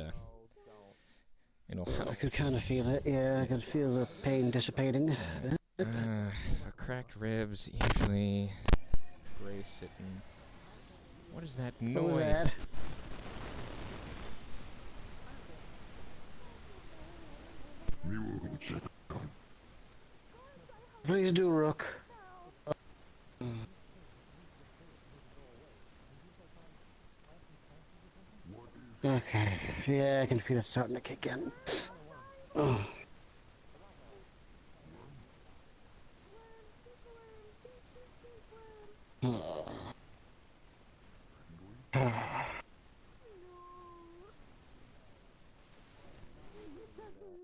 it'll help. I could kind of feel it. Yeah, I could feel the pain dissipating. For cracked ribs, usually brace it and... What is that What was noise? that? Please do, Rook. Okay. Yeah, I can feel it starting to kick in. Oh.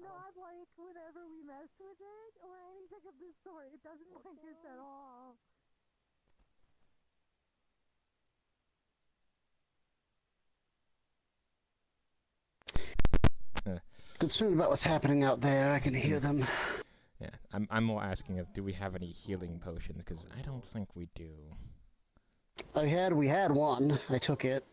Not like whenever we mess with it or anything of this sort. It doesn't like it at all. Concerned about what's happening out there. I can hear them. Yeah, I'm more asking if do we have any healing potions, because I don't think we do. We had one. I took it.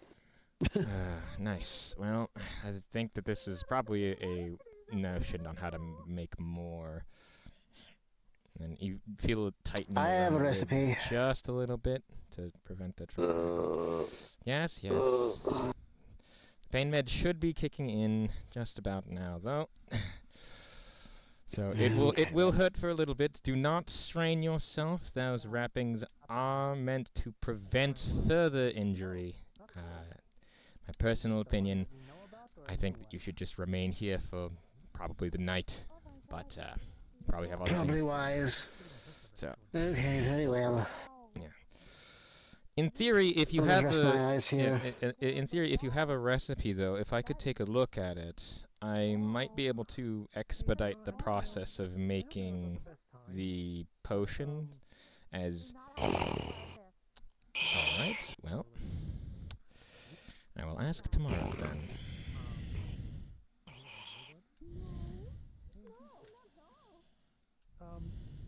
Nice. Well, I think that this is probably a notion on how to make more. And you feel it tightening. I have around a the recipe. ribs just a little bit to prevent that from. Yes, yes. Pain med should be kicking in just about now, though. So it will hurt for a little bit. Do not strain yourself. Those wrappings are meant to prevent further injury. My personal opinion, I think that you should just remain here for probably the night. But you probably have other Probably things. wise. So. Okay, very well. Yeah. In theory, if you I'll have rest my eyes here. in theory, if you have a recipe, though, if I could take a look at it, I might be able to expedite the process of making the potion. As all right, well, I will ask tomorrow then.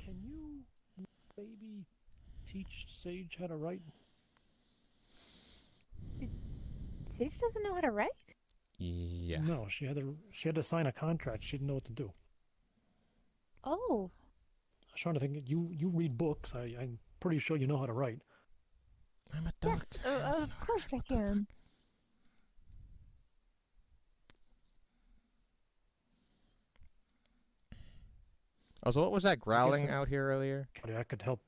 Can you maybe teach Sage how to write? Sage doesn't know how to write? Yeah. No, she had to sign a contract. She didn't know what to do. Oh. I was trying to think. You read books. I'm pretty sure you know how to write. I'm a Yes, of course I can. Also, what was that growling out here earlier? I could help.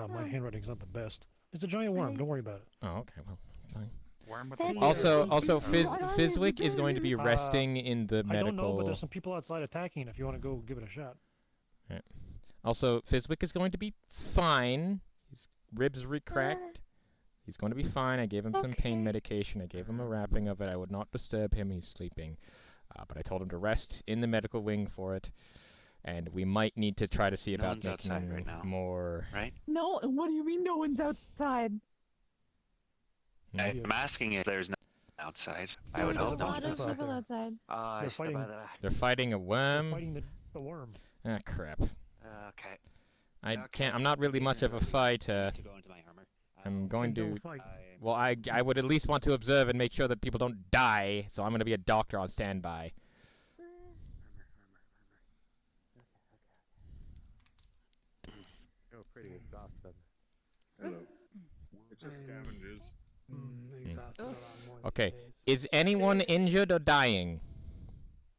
My handwriting's not the best. It's a giant worm. Don't worry about it. Oh, okay. Well, fine. Also, Fizwick is going to be resting in the medical. I don't know, but there's some people outside attacking. If you want to go give it a shot. Right. Also, Fizwick is going to be fine. His ribs re-cracked. He's going to be fine. I gave him some pain medication. I gave him a wrapping of it. I would not disturb him. He's sleeping. But I told him to rest in the medical wing for it. And we might need to try to see about making right now, more. Right? No, what do you mean no one's outside? I'm asking if there's no one outside. I would hope There's a lot of not. people outside. They're fighting a worm. They're fighting the worm. Ah, crap. Okay. I can't. I'm not really much of a fighter. To go into my armor. I'm going Then to. don't fight. Well, I would at least want to observe and make sure that people don't die. So I'm going to be a doctor on standby. Oh, pretty exhausted. Hello. It's just scavengers. Exhausted a lot more these Okay. days. Is anyone injured or dying?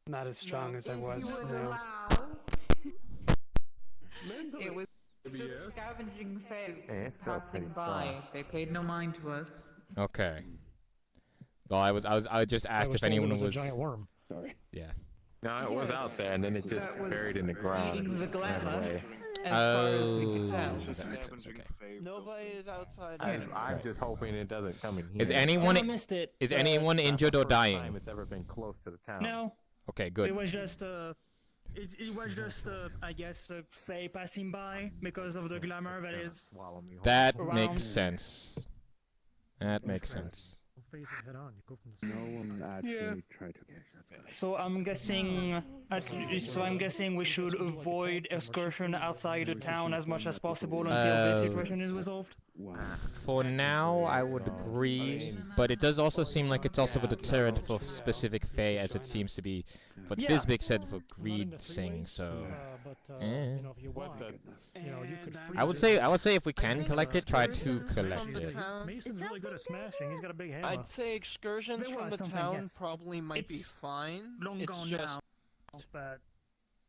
Not as strong as I was. No. It was just scavenging folk Hey, it's still passing pretty by. strong. They paid no mind to us. Okay. Well, I just asked was if told it anyone was a was. giant worm. Sorry. Yeah. No, it was out there, and then it just That was buried in the ground. eating the and ran glamour. away. As far as we could Oh, tell. that makes sense. Okay. Nobody is outside. I'm just hoping it doesn't come in here. Is anyone? I missed it. Is but anyone That's the injured or first time dying? it's ever been close to the town. No. Okay, good. It was just it was just I guess Faye passing by because of the glamour that is. That around. makes sense. That makes sense. Don't face it head on. You go from the No one actually Yeah. tried to. Okay, that's good. So I'm guessing we should avoid excursion outside the town as much as possible until the situation is resolved. For now, I would agree, but it does also seem like it's also a deterrent for specific Fae, as it seems to be what Yeah. Fizbik said for Greed Sing. So, you know, if you want, you know, you could. I would say if we can collect it, try to collect from the it. town. Mason's really good at smashing. He's got a big hammer. I'd say excursions There from was the something, town yes. probably might be It's fine. Long It's gone just now, but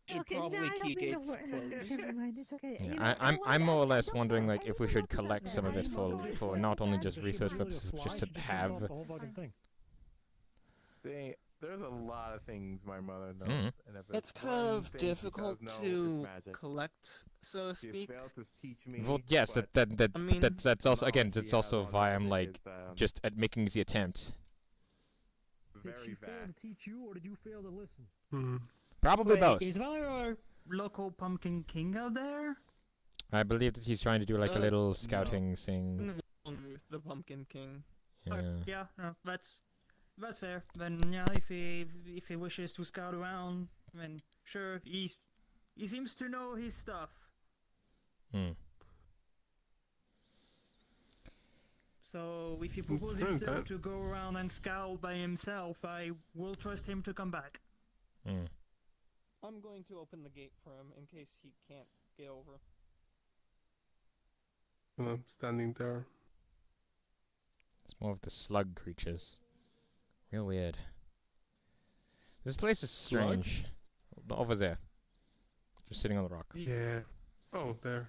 should Okay, probably no, I don't keep mean to gates wor- closed. Never mind, it's okay. Yeah, You know, I'm more or less don't wondering worry, like if we should collect some of it for not only just research purposes, but just to have. The whole fucking thing. There's a lot of things my mother knows. Mhm. And if It's it's kind one of thing she does difficult know, it's to magic. collect, so to She speak. failed to teach me. Well, yes, but I mean, that's also again, knowledge it's she also has on why it I'm like is, just at making the attempt. Did she very fail to vast. teach you, or did you fail to listen? Probably Wait, both. Is our local pumpkin king out there? I believe that he's trying to do like a little scouting thing. The Pumpkin King. Yeah. Yeah, no, that's fair. Then yeah, if he wishes to scout around, then sure, he seems to know his stuff. Hmm. So if he proposes Sounds himself good. to go around and scout by himself, I will trust him to come back. Hmm. I'm going to open the gate for him in case he can't get over. I'm standing there. It's more of the slug creatures. Real weird. This place is strange. Over there. Just sitting on the rock. Yeah. Oh, there.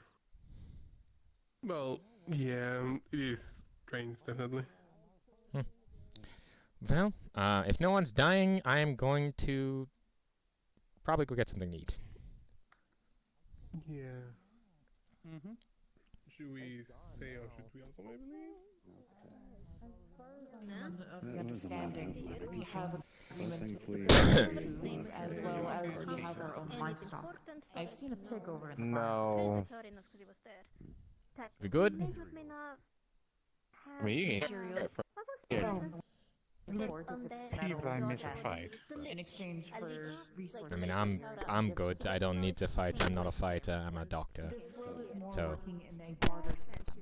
Well, yeah, it is strange, definitely. Well, if no one's dying, I am going to probably go get something to eat. Yeah. Mm-hmm. Should we stay or should we also maybe leave? Understanding, we have agreements with the communities as well as we have our own livestock. I've seen a pig over in the No. We good? I mean, you can if I miss a fight. In exchange for resources. I mean, I'm good. I don't need to fight. I'm not a fighter. I'm a doctor. This world is more So working in a barter system.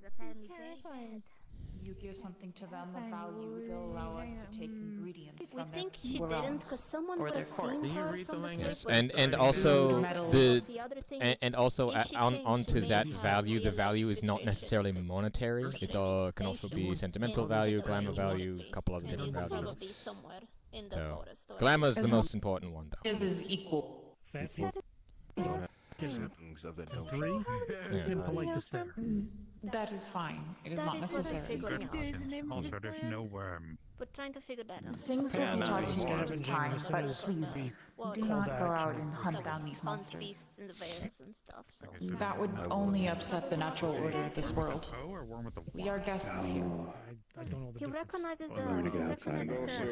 You give something to them of value, they'll allow us to take ingredients from think their she didn't, realms 'cause someone or would their have courts. seen Can you her read the from the language? yes, clip, and but also Metals. the other thing and, is, and also if she on changed, onto she that may have value, the realized value is not situation. necessarily monetary. It can also be sentimental value, glamour value, a couple other and different he's values. probably somewhere in the So forest. or glamour is the As most important one, though. His is equal. Fat people. Things of the hill. Three. It's Yeah. impolite to stare. That is fine. It is That not is what I'm necessary. figuring out. Also, there's no worm. We're trying to figure that out. Things Yeah, will be no, taught to you scavenging over time, as soon but as please we Well, do call not to go out action. and hunt that down would these hunt monsters. beasts in the bears and stuff. So. That would only upset the natural order of this world. Or worm with the We are guests here. I don't know the He difference. recognizes Well, we're gonna get he outside. recognizes Also,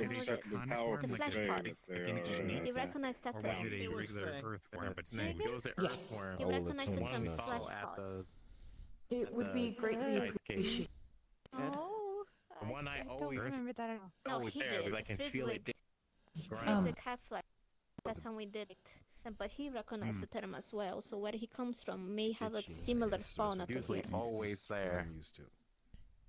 the powerful flesh thing parts. that they are, He recognized that Or term. was it a It was regular fake. earthworm? But no, Fake? it was the Yes. earthworm. He Oh, the recognized the twin term one. flesh At parts. the It would be greatly ice cave. appreciated. Oh, The one I don't always remember that at all. No, always he there did. because I can feel it. Frizzwick had flesh. That's how we did it. But he recognized the term as well. So where he comes from may have a similar fauna to Usually here. always there. I'm used to.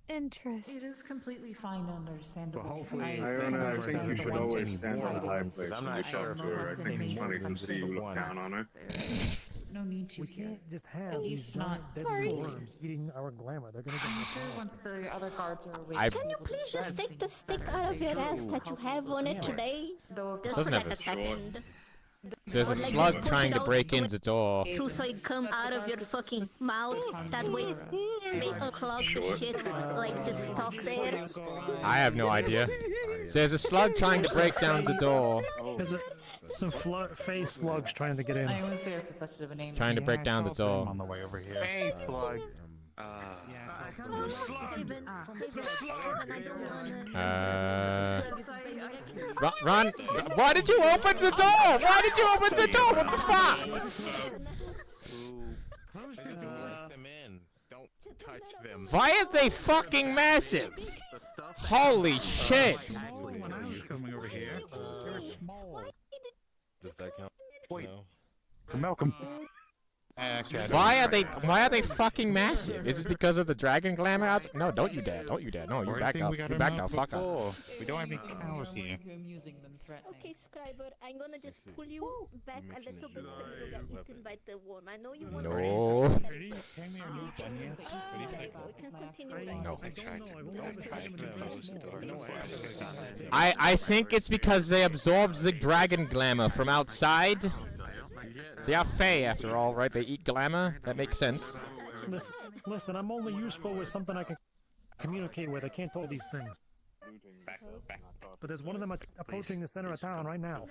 Interesting. It is completely fine and understandable. But hopefully- I think you should always stand on a high fighting. place. I'm to not be sure if sure. I it's think it's the funny main to see you look one. down on it. There's no need to We here. can't just have At these least giant not dead Sorry. worms eating our glamour. They're gonna I'm get sure us once the other guards are awake. I- Can you please just take the stick out of your ass that you have on it today? Though Just Doesn't for have like a a second. So there's a Or like slug just push trying it to out, break do in it the door. True, so it come out of your fucking mouth. That way, make unclog the shit. Like just stop there. I have no idea. So there's a slug trying to break down the door. There's some face slugs trying to get in. I was there for such a name. Trying to break down the door. on the way over here. Hey, slug. Run! Why did you open the door? Why did you open the door? What the fuck? Let them in. Don't touch them. Why are they fucking massive? Holy shit! When I was coming over here, they were small. Does that count? Wait. No. Malcolm. Why are they fucking massive? Is it because of the dragon glamour out? No, don't you dare. Don't you dare. No, you back up. You back up. Fuck up. We don't have any cows here. Okay, Scriber, I'm gonna just pull you back a little bit so you don't get eaten by the worm. I know you want No. to. Ready? Came here, you done yet? We can continue back. No. I don't know. I've only ever seen them in very small. I think it's because they absorbed the dragon glamour from outside. They are Fae, after all, right? They eat glamour. That makes sense. Listen, I'm only useful with something I can communicate with. I can't do all these things. But there's one of them approaching the center of town right now.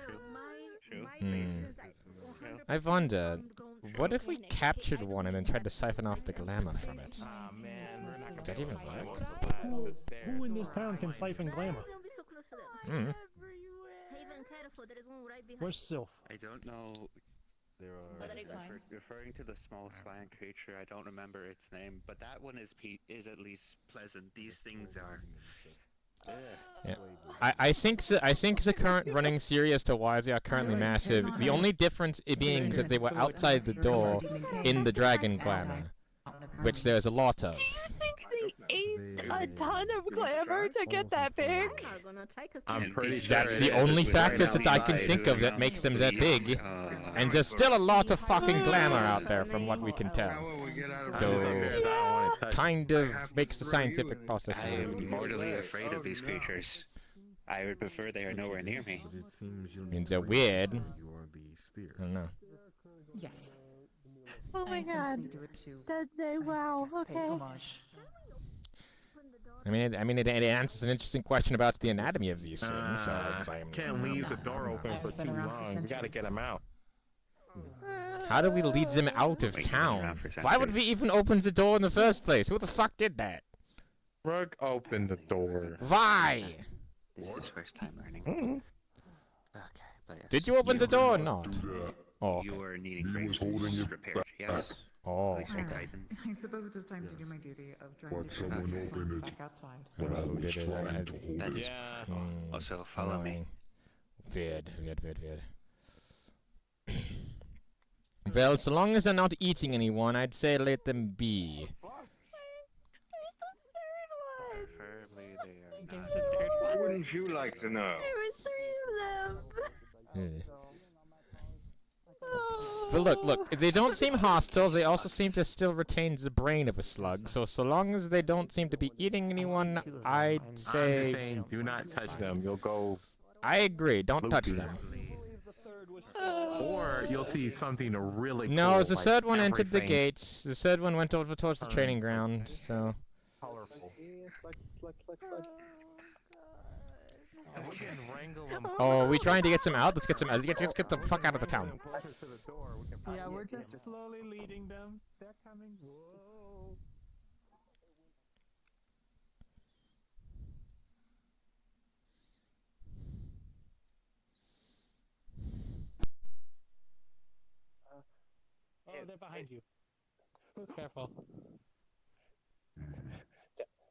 I wonder, what if we captured one and then tried to siphon off the glamour from it? Would that even work? Who in this town can siphon glamour? Where's Sylph? I don't know. Referring to the small slant creature, I don't remember its name, but that one is at least pleasant. These things are. Yeah. I think the current running theory as to why they are currently massive, the only difference being that they were outside the door in the dragon glamour, which there's a lot of. Do you think they ate a ton of glamour to get that big? I'm pretty sure that's the only factor that I can think of that makes them that big. And there's still a lot of fucking glamour out there from what we can tell. So, kind of makes the scientific process a I little am mortally afraid of these creatures. I would prefer they are nowhere near me. means they're weird. I don't know. Yes. Oh my god. Wow, okay. I mean, it answers an interesting question about the anatomy of these things. So it's like, can't leave the door open for too long. We gotta get them out. how do we lead them out of town? Why would we even open the door in the first place? Who the fuck did that? Rug opened the door. Why? This is first time learning. Okay, but yes. Did you open the door or not? Oh, okay. You were needing braces repaired, yes. Oh. I suppose it is time to do my duty of trying Let to someone get open these it. back outside. When I Who was did it? trying to hold it. Yeah. Also, follow me. Weird. Well, so long as they're not eating anyone, I'd say let them be. Preferably they are not. What wouldn't you like to know? There was 3 of them. But look, they don't seem hostile, they also seem to still retain the brain of a slug, so long as they don't seem to be eating anyone, I'd say... I'm just saying, do not touch them. You'll go... I agree, don't touch them. Or you'll see something really cool. No, the like third one entered the everything gates, the third one went over towards the training ground, so... colorful. Oh, are we trying to get some out? Let's get some out. Let's get the fuck out of the town. Yeah, we're just slowly leading them. They're coming. Whoa. Oh, they're behind you. Careful.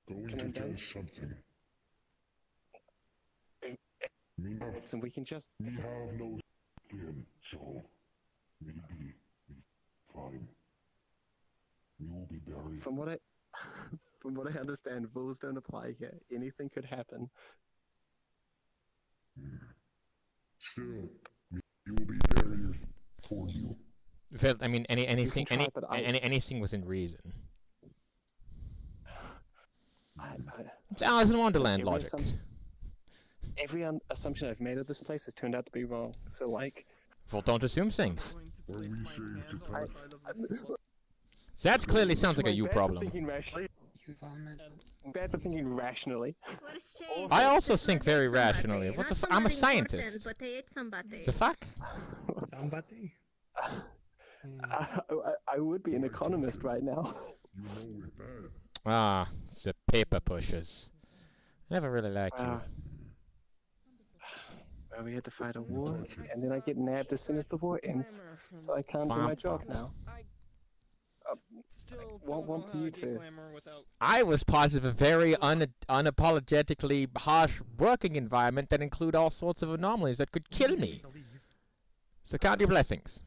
Going to do something. So we can just. We have no skin, so maybe be fine. We will be buried. From what I understand, rules don't apply here. Anything could happen. Still, we will be buried for you. Well, I mean, anything within reason. It's Alice in Wonderland logic. Every assumption I've made of this place has turned out to be wrong. So, like... Well, don't assume things. That clearly sounds like a you problem. Bad for thinking rationally. I also think very rationally. What the I'm a scientist. But they ate somebody. The fuck? Somebody? I would be an economist right now. Ah, the paper pushers. Never really liked you. Well, we had to fight a war, and then I get nabbed as soon as the war ends, so I can't do my job now. One to you two. I was part of a very unapologetically harsh working environment that include all sorts of anomalies that could kill me. So count your blessings.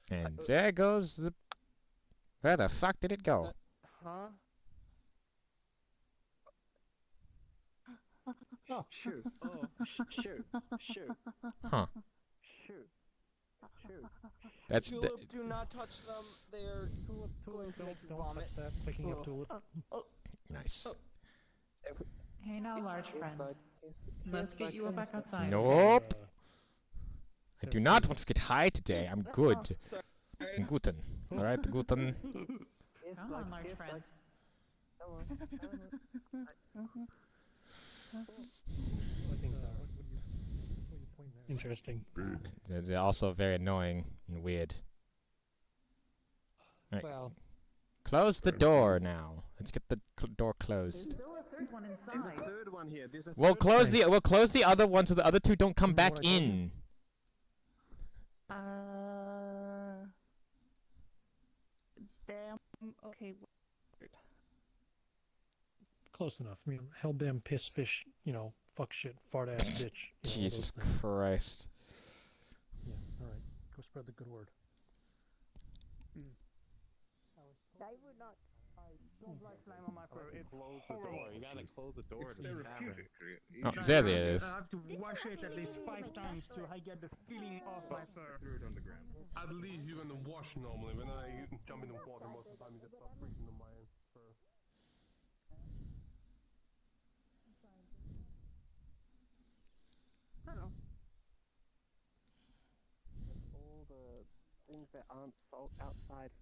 And there goes the... Where the fuck did it go? Huh? Oh, shoot. Oh, shoot. Shoot. Huh. Shoot. Shoot. That's Tulip, do not touch them. They're going to make you vomit. Touch that. Picking up Tulip. Nice. Hey now, large friend. Let's get you back outside. Nope. I do not want to get high today. I'm good. I'm guten. All right, guten. Come on, large friend. Interesting. They're also very annoying and weird. Right. Well, Close the door now. Let's get the door closed. Still a third one inside. There's a third one here. There's a We'll third close one. the close the other one so the other two don't come back in. Damn. Okay. Close enough. I mean, hell damn piss fish, fuck shit, fart ass bitch. Jesus Christ. Yeah, alright. Go spread the good word. I would not. I don't like slime on my fur. It's Close the door. You gotta close the door to the tavern. Oh, there it is. I have to wash it at least 5 times till I get the feeling of my fur. Threw it on the ground. At least you're gonna wash normally. When I jump in the water, most of the time you get stuff freezing on my fur. Hello. All the things that aren't salt outside.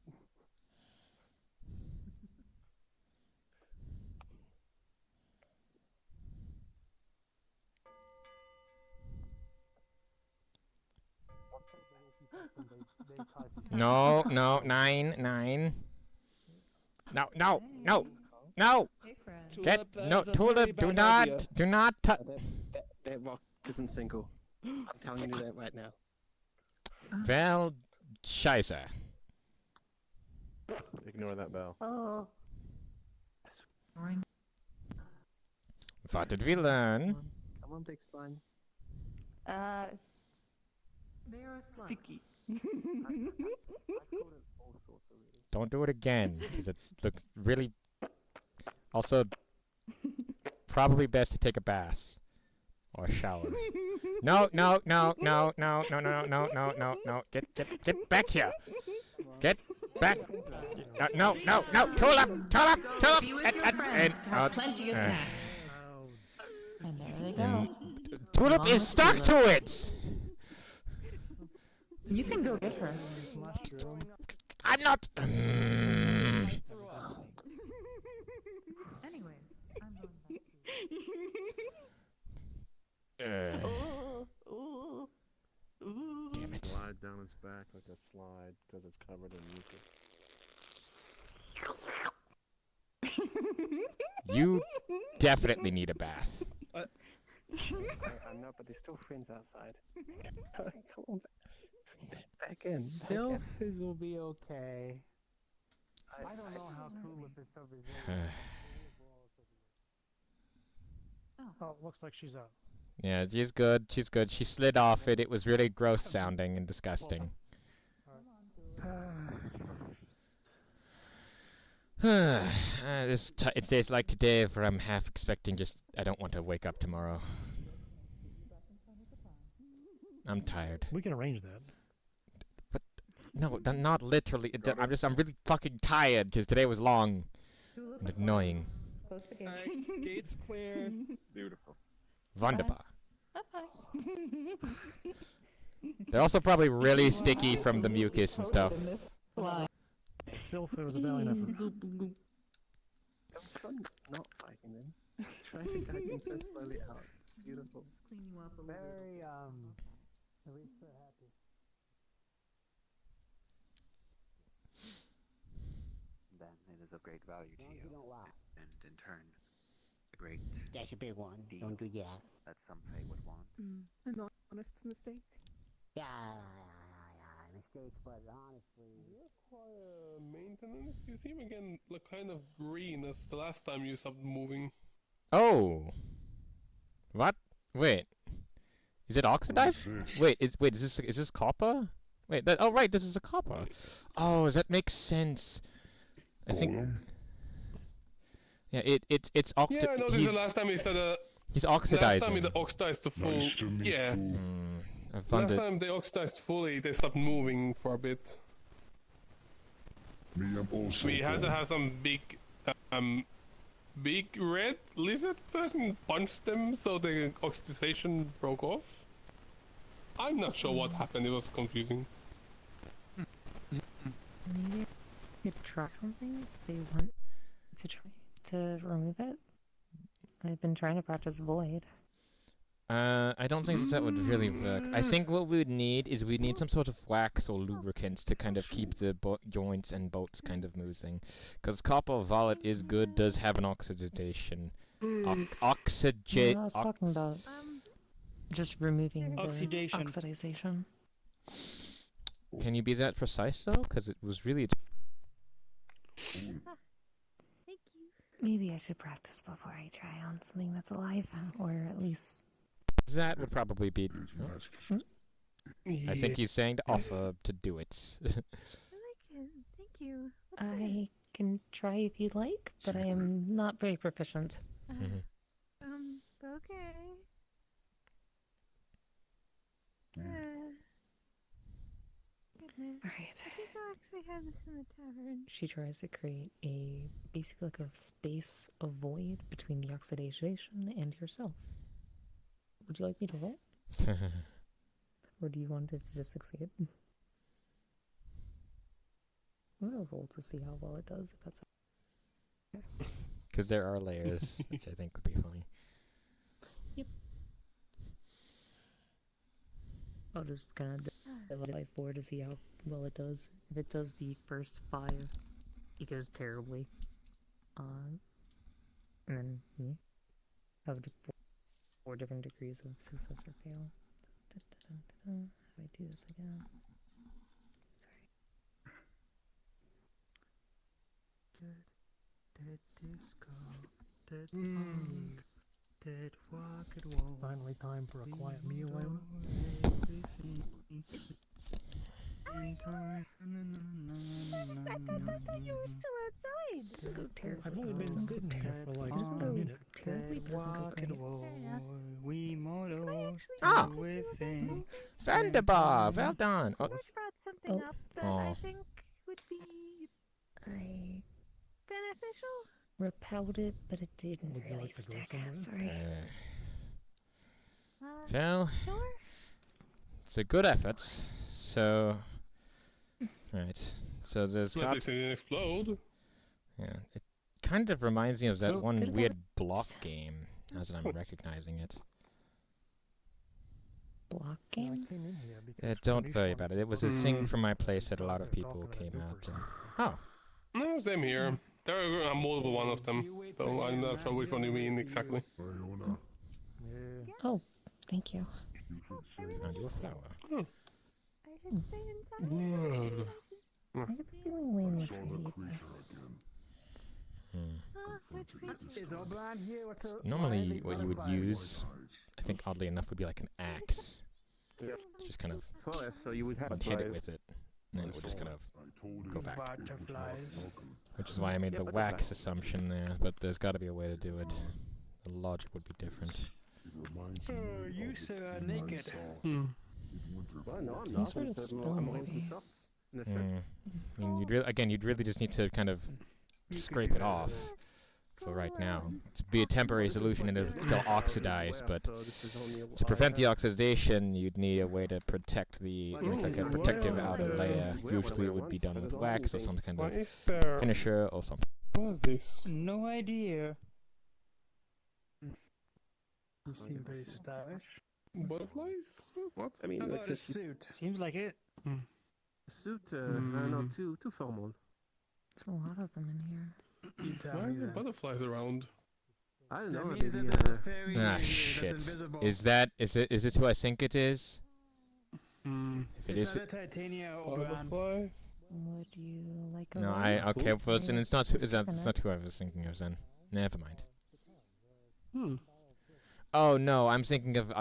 No, 9. No. Hey, friend. Get no Tulip. Do not touch. That rock isn't single. I'm telling you that right now. Well, scheiße. Ignore that bell. Oh. What did we learn? Come on, big slime. They are sticky. Don't do it again, because it's looks really. Also, probably best to take a bath or a shower. No. Get back here. Get back. No. Tulip. Be with your friends. Have plenty of snacks. And there they go. Tulip Along is with stuck Tulip. to it. You can go get her. I'm not. Anyways, I'm going back Damn it. Slide down its back like a slide because it's covered in mucus. You definitely need a bath. I know, but there's still friends outside. Come on, back in. Selfies will be okay. I don't know how Tulip is so resilient. Oh, looks like she's up. Yeah, she's good. She slid off it. It was really gross sounding and disgusting. It's days like today where I'm half expecting I don't want to wake up tomorrow. I'm tired. We can arrange that. But no, not literally. I'm really fucking tired because today was long and annoying. Close the gate. Gates clear. Beautiful. Wunderbar. Bye-bye. They're also probably really sticky from the mucus and stuff. Phil, it was a valiant effort. It was fun not fighting them. Trying to guide them so slowly out. Beautiful. Clean you up a little. Very, at least they're happy. Then it is of great value to you, and in turn, a great That's a big one. deed Don't do that. that some Fae would want. An honest mistake. Yeah, mistake, but honestly. You require maintenance. You seem again look kind of green as the last time you stopped moving. Oh. What? Wait. Is it oxidized? Wait, is this copper? Wait, oh right, this is a copper. Oh, does that make sense? I think. Yeah, it's Yeah, I noticed the last time he said he's oxidizing. Last time it oxidized to full. Nice to meet Yeah. you. Last time they oxidized fully, they stopped moving for a bit. Me, I'm also We had to gone. have some big red lizard person punch them so the oxidization broke off. I'm not sure what happened. It was confusing. Maybe I could try something if they want to try to remove it. I've been trying to practice void. I don't think that would really work. I think what we would need is we need some sort of wax or lubricant to kind of keep the joints and bolts kind of moving. Because copper violet is good, does have an oxidation. No, I was talking about just removing the oxidation. Can you be that precise though? Because it was really. Maybe I should practice before I try on something that's alive, or at least. That would probably be. I think he's saying to offer to do it. I like it. Thank you. I can try if you'd like, but I am not very proficient. Okay. Goodness. Alright. I think I'll actually have this in the tavern. She tries to create basically like a space of void between the oxidation and yourself. Would you like me to roll? Or do you want it to just succeed? I'm gonna roll to see how well it does, if that's okay. Because there are layers, which I think would be funny. Yep. I'll just kind of divide by 4 to see how well it does. If it does the first 5, it goes terribly. And then have 4 different degrees of success or fail. If I do this again. Dead disco, dead funk, dead walk and wall. Finally, time for a quiet meal. I thought you were still outside. I've only been sitting here for like a minute. Walk and wall, we mortals Ah! within. Vanderbar, well done. Oh. I brought something up that I think would be beneficial. Repelled it, but it didn't really stick. Sorry. Well, Sure. it's a good effort. So, right. So there's At got. least it didn't explode. Yeah, it kind of reminds me of that So, one did it weird have- block game. As I'm recognizing it. Block game? Don't worry about it. It was a thing from my place that a lot of people came out. Oh. No, same here. There are multiple one of them, so I'm not sure which one you mean exactly. Oh, thank you. Found you a flower. I should stay inside. I have a feeling way much I hate this. Switch creatures. Is Oberon here? What's up? Normally, what you would use, I think oddly enough, would be like an axe. Just kind of So you would have hit it with it, and then it would just kind of go back. Which is why I made the wax assumption there, but there's got to be a way to do it. The logic would be different. You sir are naked. Well, no, I'm Some not. sort of spell, I'm wearing maybe. some shorts and a shirt. I mean, you'd really just need to kind of scrape it off for right now. To be a temporary solution, and it'll still oxidize, but to prevent the oxidation, you'd need a way to protect with like a protective outer layer. Usually, it would be done with wax or some kind of finisher or something. What is this? No idea. You seem very stylish. Butterflies? What? I mean, How like about a just suit? Seems like it. a suit. I don't know, too formal. There's a lot of them in here. You tell Why are me there then. butterflies around? I don't That know. means Maybe that there's a fairy Ah, here shit. that's invisible. Is it who I think it is? If it Is is, that a Titania Oberon? Butterflies? Would you like a no, roll? okay. Well, then it's not. That's not who I was thinking of. Then, never mind. Oh no, I'm thinking of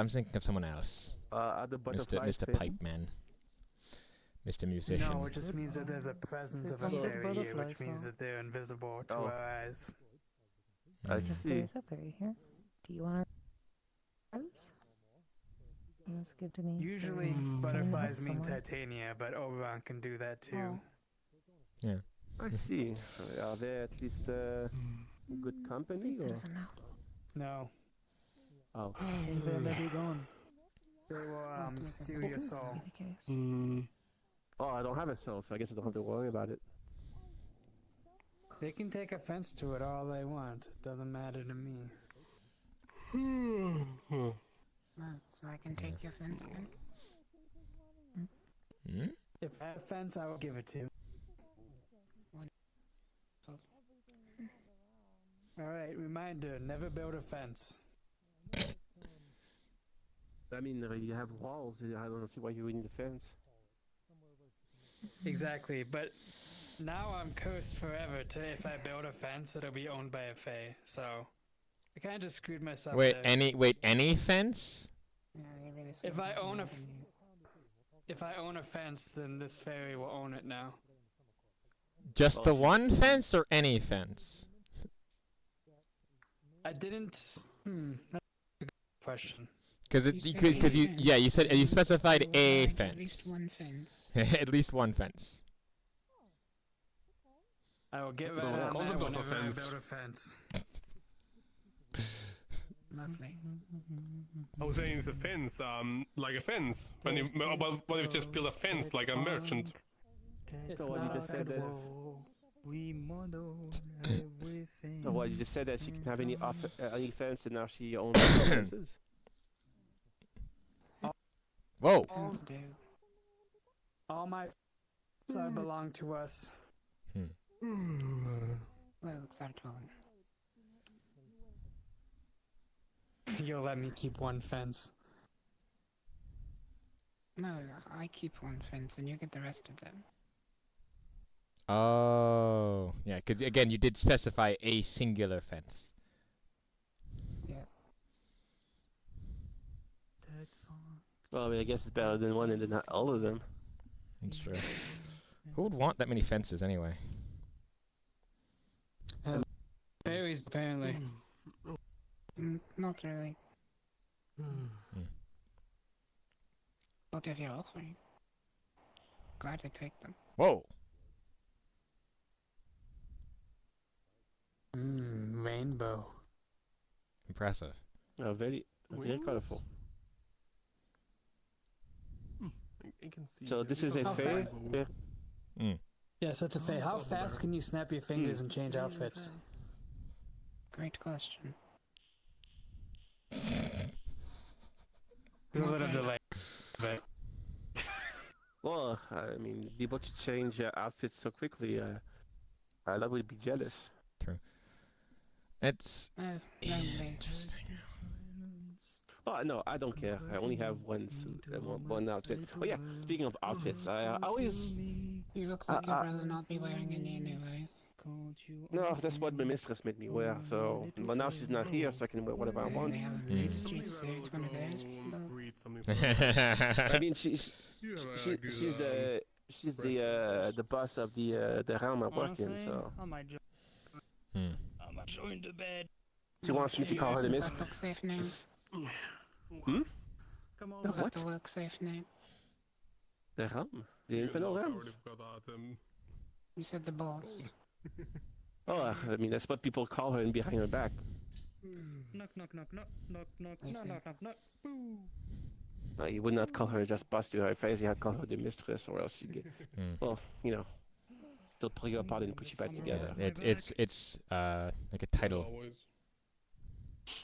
someone else. Are the butterflies Mr. fairy? Pipeman, Mr. Musician. No, it just means that there's a presence of a So- fairy here, Butterflies, which means huh? that they're invisible to Oh. our eyes. I Mm. see. There's a fairy here. Do you want a rose? Yes, give to me. Usually Trying to butterflies help mean someone. Titania, but Oberon can do that too. Oh. Yeah. I see. Are they at least good company? Or? Doesn't know. No. Oh. I think they're maybe gone. They will steal your soul. Oh, I don't have a soul, so I guess I don't have to worry about it. They can take offense to it all they want. Doesn't matter to me. So I can take your fence then? If I have fence, I will give it to you. Alright, reminder, never build a fence. I mean, you have walls. I don't see why you would need a fence. Exactly, but now I'm cursed forever to if I build a fence, it'll be owned by a fae. So I kind of just screwed myself. Wait, there. any fence? Yeah, you really If I own a fence, then this fairy will own it now. Just the one fence or any fence? I didn't. That's a good question. Because you said you specified a fence. At least one fence. At least one fence. I will get No, right on concept that of a whenever I fence. build a fence. Lovely. I was saying it's a fence, like a fence. When you, what if you just build a fence like a merchant? So what you just said that. We model everything. So what you just said that she can have any fence, and now she owns fences. Whoa. All my fences belong to us. Well, acceptable. You'll let me keep one fence. No, I keep one fence and you get the rest of them. Oh, yeah, because again, you did specify a singular fence. Yes. Well, I mean, I guess it's better than one and then not all of them. That's true. Who would want that many fences anyway? Fairies, apparently. Not really. But if you're offering, glad to take them. Whoa. Rainbow. Impressive. Oh, very colorful. I can see. So this is a fae? Yeah. Yes, that's a fae. How fast can you snap your fingers and change outfits? Great question. There's a little delay. But Well, I mean, be able to change outfits so quickly, I would be jealous. True. It's interesting. Oh no, I don't care. I only have one suit and one outfit. Oh yeah, speaking of outfits, I always. You look like you'd rather not be wearing any anyway. No, that's what my mistress made me wear. So, well, now she's not here, so I can wear whatever I want. They have a Main Street suit, one of theirs. I mean, she's the boss of the realm I work in. So. I might join the bed. She wants me to call her the mistress. Work safe name. Come on. Is that What? the work safe name? The realm? The infernal realms? You said the boss. Oh, I mean, that's what people call her and behind her back. Knock, knock, knock, knock, knock, knock, I knock, see. knock, knock, knock. Boo. No, you would not call her just boss to her face, you had to call her the mistress, or else you get. Well, you know, they'll pull you apart and put you back together. It's like a title.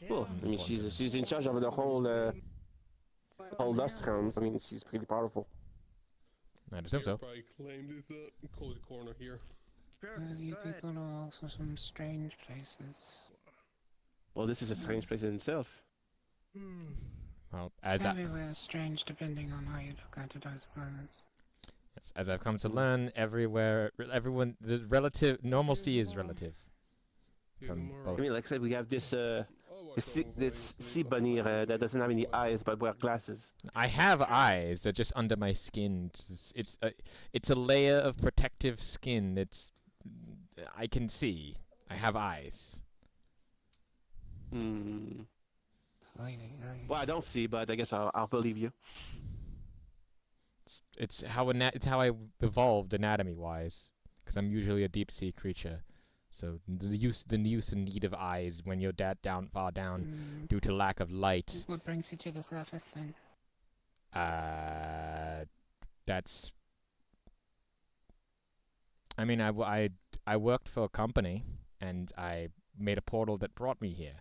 Well, I mean, she's in charge of the whole Dust Realms. I mean, she's pretty powerful. I'd assume so. Probably claim this cozy corner here. You people are also some strange places. Well, this is a strange place in itself. Well, as I, Everywhere is strange depending on how you look at it, I suppose. yes, as I've come to learn, everywhere, everyone, the relative normalcy is relative. From both. I mean, like I said, we have this sea bunny that doesn't have any eyes but wear glasses. I have eyes. They're just under my skin. It's a layer of protective skin. I can see. I have eyes. Well, I don't see, but I guess I'll believe you. It's how I evolved anatomy-wise, because I'm usually a deep-sea creature. So the use and need of eyes when you're far down due to lack of light. What brings you to the surface then? That's. I mean, I worked for a company, and I made a portal that brought me here.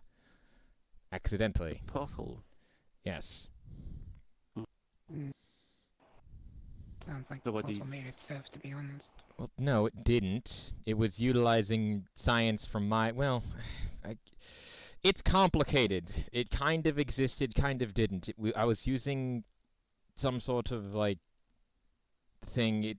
Accidentally. Portal. Yes. Sounds like the portal made itself, to be honest. Well, no, it didn't. It was utilizing science from my. Well, it's complicated. It kind of existed, kind of didn't. I was using some sort of like thing.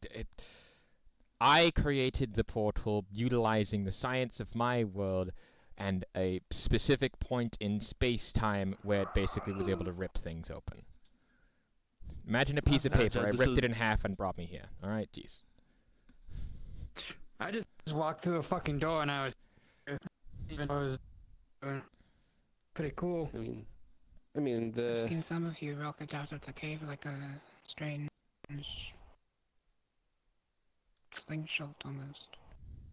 I created the portal utilizing the science of my world and a specific point in space-time where it basically was able to rip things open. Imagine a piece of paper. I ripped it in half and brought me here. All right, jeez. I just walked through a fucking door and I was, even though it was pretty cool. I mean I've seen some of you rocket out of the cave like a strange slingshot almost.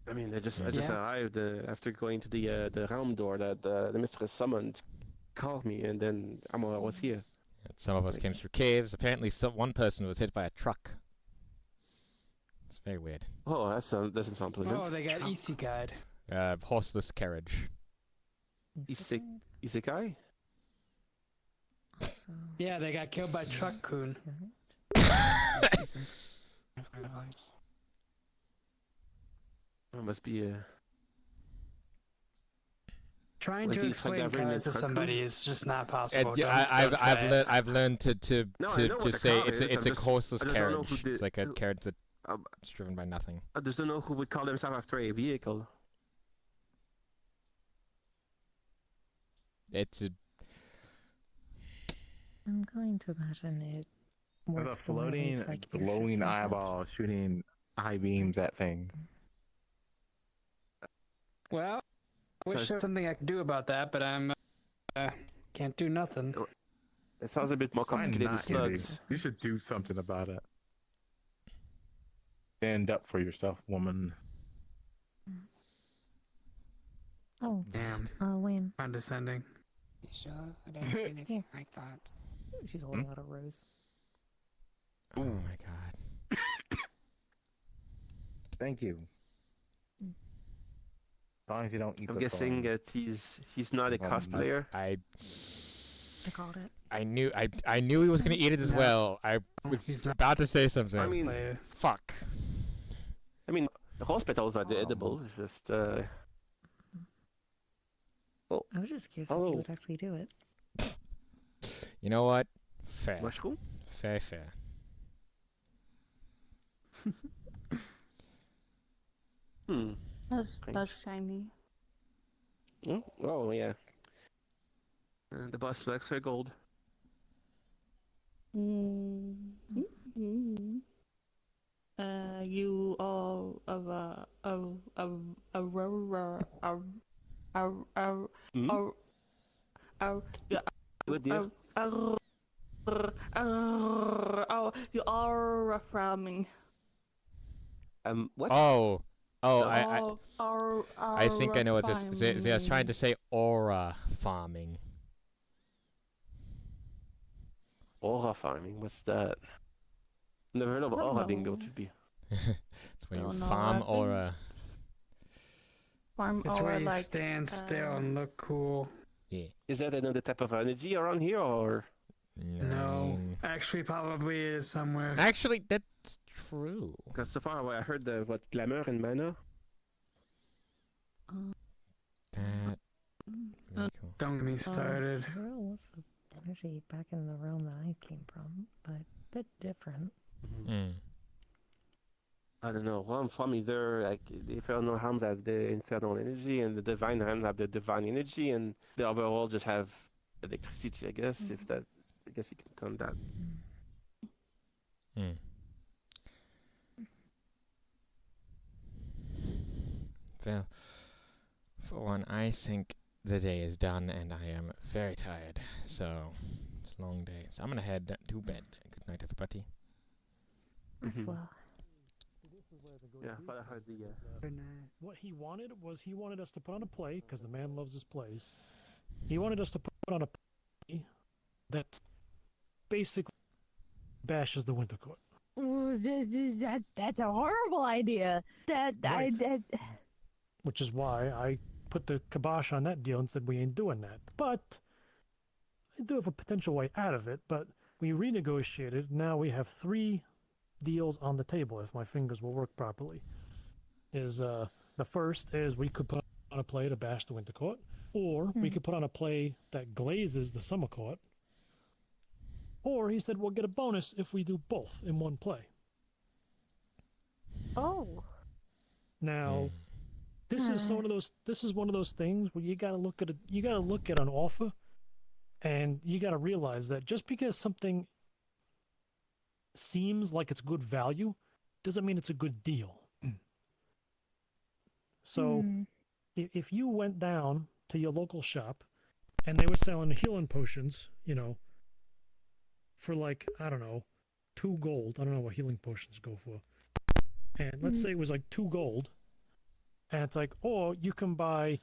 I mean, I just arrived after going to the realm door that the mistress summoned, called me, and then I was here. Some of us came through caves. Apparently, one person was hit by a truck. It's very weird. Oh, that doesn't sound pleasant. Oh, they got isekai. Horseless carriage. Isekai? Yeah, they got killed by truck coon. It must be a. Trying to explain cars to somebody is just not possible. I've learned to just say it's a horseless carriage. It's like a carriage that's driven by nothing. I just don't know who would call themselves after a vehicle. It's a. I'm going to imagine it. The floating, like glowing eyeball shooting eye beams at things. Well, I wish there was something I could do about that, but I'm can't do nothing. It sounds a bit more complicated than slugs. You should do something about it. Stand up for yourself, woman. Oh, damn. Wayne. Condescending. You sure? I don't see anything like that. She's holding out a rose. Oh my god. Thank you. As long as you don't eat I'm guessing that he's not a cosplayer. I called it. I knew he was gonna eat it as well. I was about to say something. I mean, fuck. I mean, the hospitals are edible. It's just. Oh. I was just curious if he would actually do it. You know what? Fair. Mushroom? Fair. That's shiny. Oh yeah. The boss flex are gold. You you are farming. What? I think I know what this is. I was trying to say aura farming. Aura farming? What's that? Never heard of aura being built to be. It's where you farm aura. Farm it's aura where you like stand still and look cool. Yeah. Is that another type of energy around here, or? No, actually, probably is somewhere. Actually, that's true. Because so far, I heard what glamour and mana. Really cool. Don't get me started. Where was the energy back in the realm that I came from? But a bit different. I don't know. Well, I'm from either like the infernal realms have the infernal energy, and the divine realms have the divine energy, and the overall just have electricity. I guess if that, I guess you can count that. Well, for one, I think the day is done, and I am very tired. So it's a long day. So I'm gonna head to bed. Good night, everybody. As well. Yeah, but I heard the. What he wanted was he wanted us to put on a play because the man loves his plays. He wanted us to put on a play that basically bashes the winter court. Ooh, that's a horrible idea. Right. Which is why I put the kibosh on that deal and said we ain't doing that. But I do have a potential way out of it, but we renegotiated. Now we have 3 deals on the table, if my fingers will work properly. The first is we could put on a play to bash the winter court, or we could put on a play that glazes the summer court, or he said we'll get a bonus if we do both in one play. Oh. Now, this is one of those things where you gotta look at an offer, and you gotta realize that just because something seems like it's good value doesn't mean it's a good deal. So if you went down to your local shop and they were selling healing potions, for like, I don't know, 2 gold. I don't know what healing potions go for. And let's say it was like 2 gold. And it's like, oh, you can buy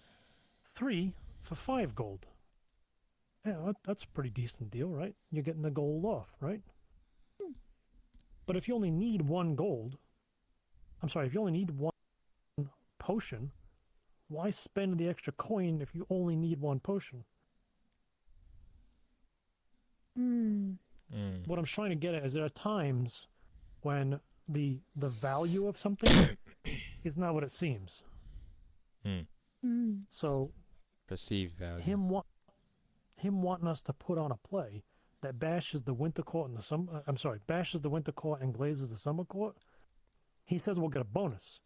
3 for 5 gold. Yeah, that's a pretty decent deal, right? You're getting the gold off, right? But if you only need 1 gold, if you only need 1 potion, why spend the extra coin if you only need 1 potion? What I'm trying to get at is there are times when the value of something is not what it seems. So perceived value. Him wanting us to put on a play that bashes the winter court and bashes the winter court and glazes the summer court. He says we'll get a bonus.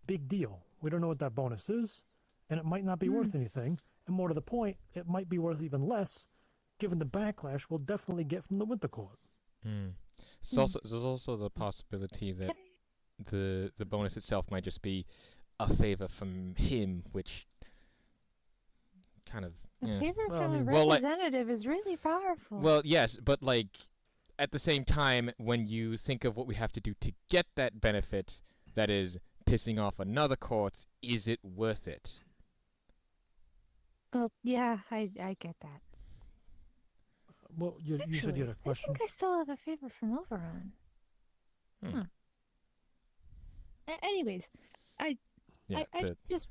Big deal. We don't know what that bonus is, and it might not be worth anything. And more to the point, it might be worth even less, given the backlash we'll definitely get from the winter court. There's also the possibility that the bonus itself might just be a favor from him, which kind of A favor from a representative is really powerful. Well, yes, but like at the same time, when you think of what we have to do to get that benefit, that is pissing off another court, is it worth it? Well, yeah, I get that. Well, you said you had a question. I think I still have a favor from Oberon. Anyways, I just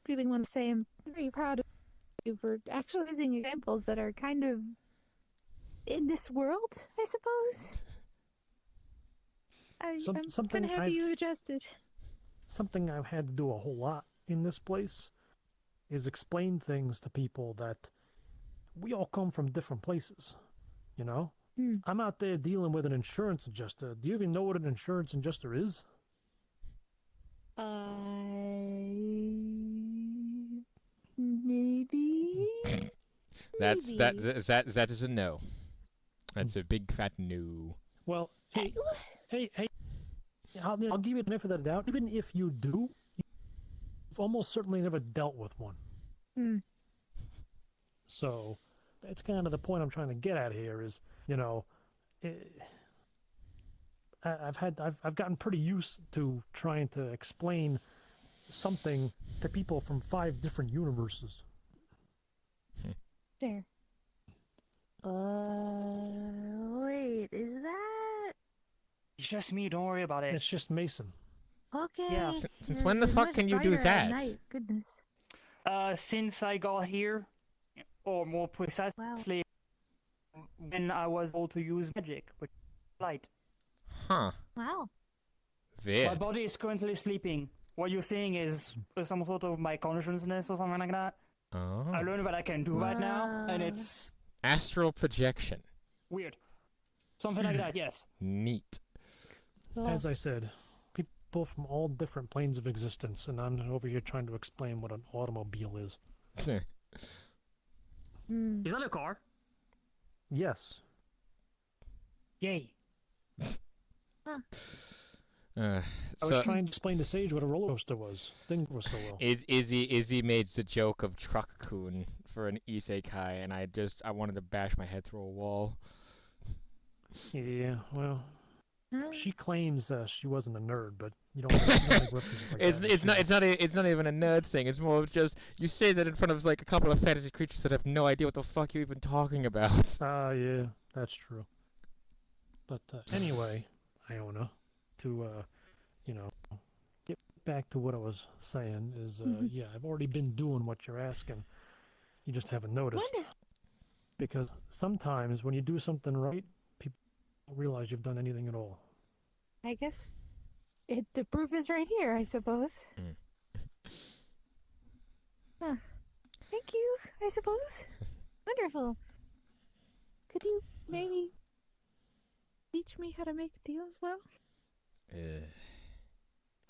really want to say I'm very proud of you for actually using examples that are kind of in this world, I suppose. I'm kind of happy you adjusted. Something I've had to do a whole lot in this place is explain things to people that we all come from different places, I'm out there dealing with an insurance adjuster. Do you even know what an insurance adjuster is? Maybe. That is a no. That's a big fat no. Well, hey, I'll give you the benefit of the doubt. Even if you do, you've almost certainly never dealt with one. So that's kind of the point I'm trying to get at here is, I've gotten pretty used to trying to explain something to people from 5 different universes. There. Wait, is that? It's just me, don't worry about it. It's just Mason. Okay. Yeah. Since when the fuck can you do that? Goodness. Since I got here, or more precisely, when I was able to use magic, which is light. Huh. Wow. Weird. My body is currently sleeping. What you're seeing is some sort of my consciousness or something like that. Oh. I learned what I can do right now, and it's astral projection. Weird. Something like that, yes. Neat. As I said, people from all different planes of existence, and I'm over here trying to explain what an automobile is. Is that a car? Yes. Yay. I was trying to explain to Sage what a roller coaster was. Didn't go so well. Izzy made the joke of Truck-kun for an isekai, and I wanted to bash my head through a wall. Yeah, well, she claims she wasn't a nerd, but you don't like references like that. It's not even a nerd thing. It's more of just you say that in front of like a couple of fantasy creatures that have no idea what the fuck you're even talking about. Yeah, that's true. But anyway, Iona, to get back to what I was saying is, yeah, I've already been doing what you're asking. You just haven't noticed. Because sometimes when you do something right, people don't realize you've done anything at all. I guess the proof is right here, I suppose. Huh. Thank you, I suppose. Wonderful. Could you maybe teach me how to make deals well?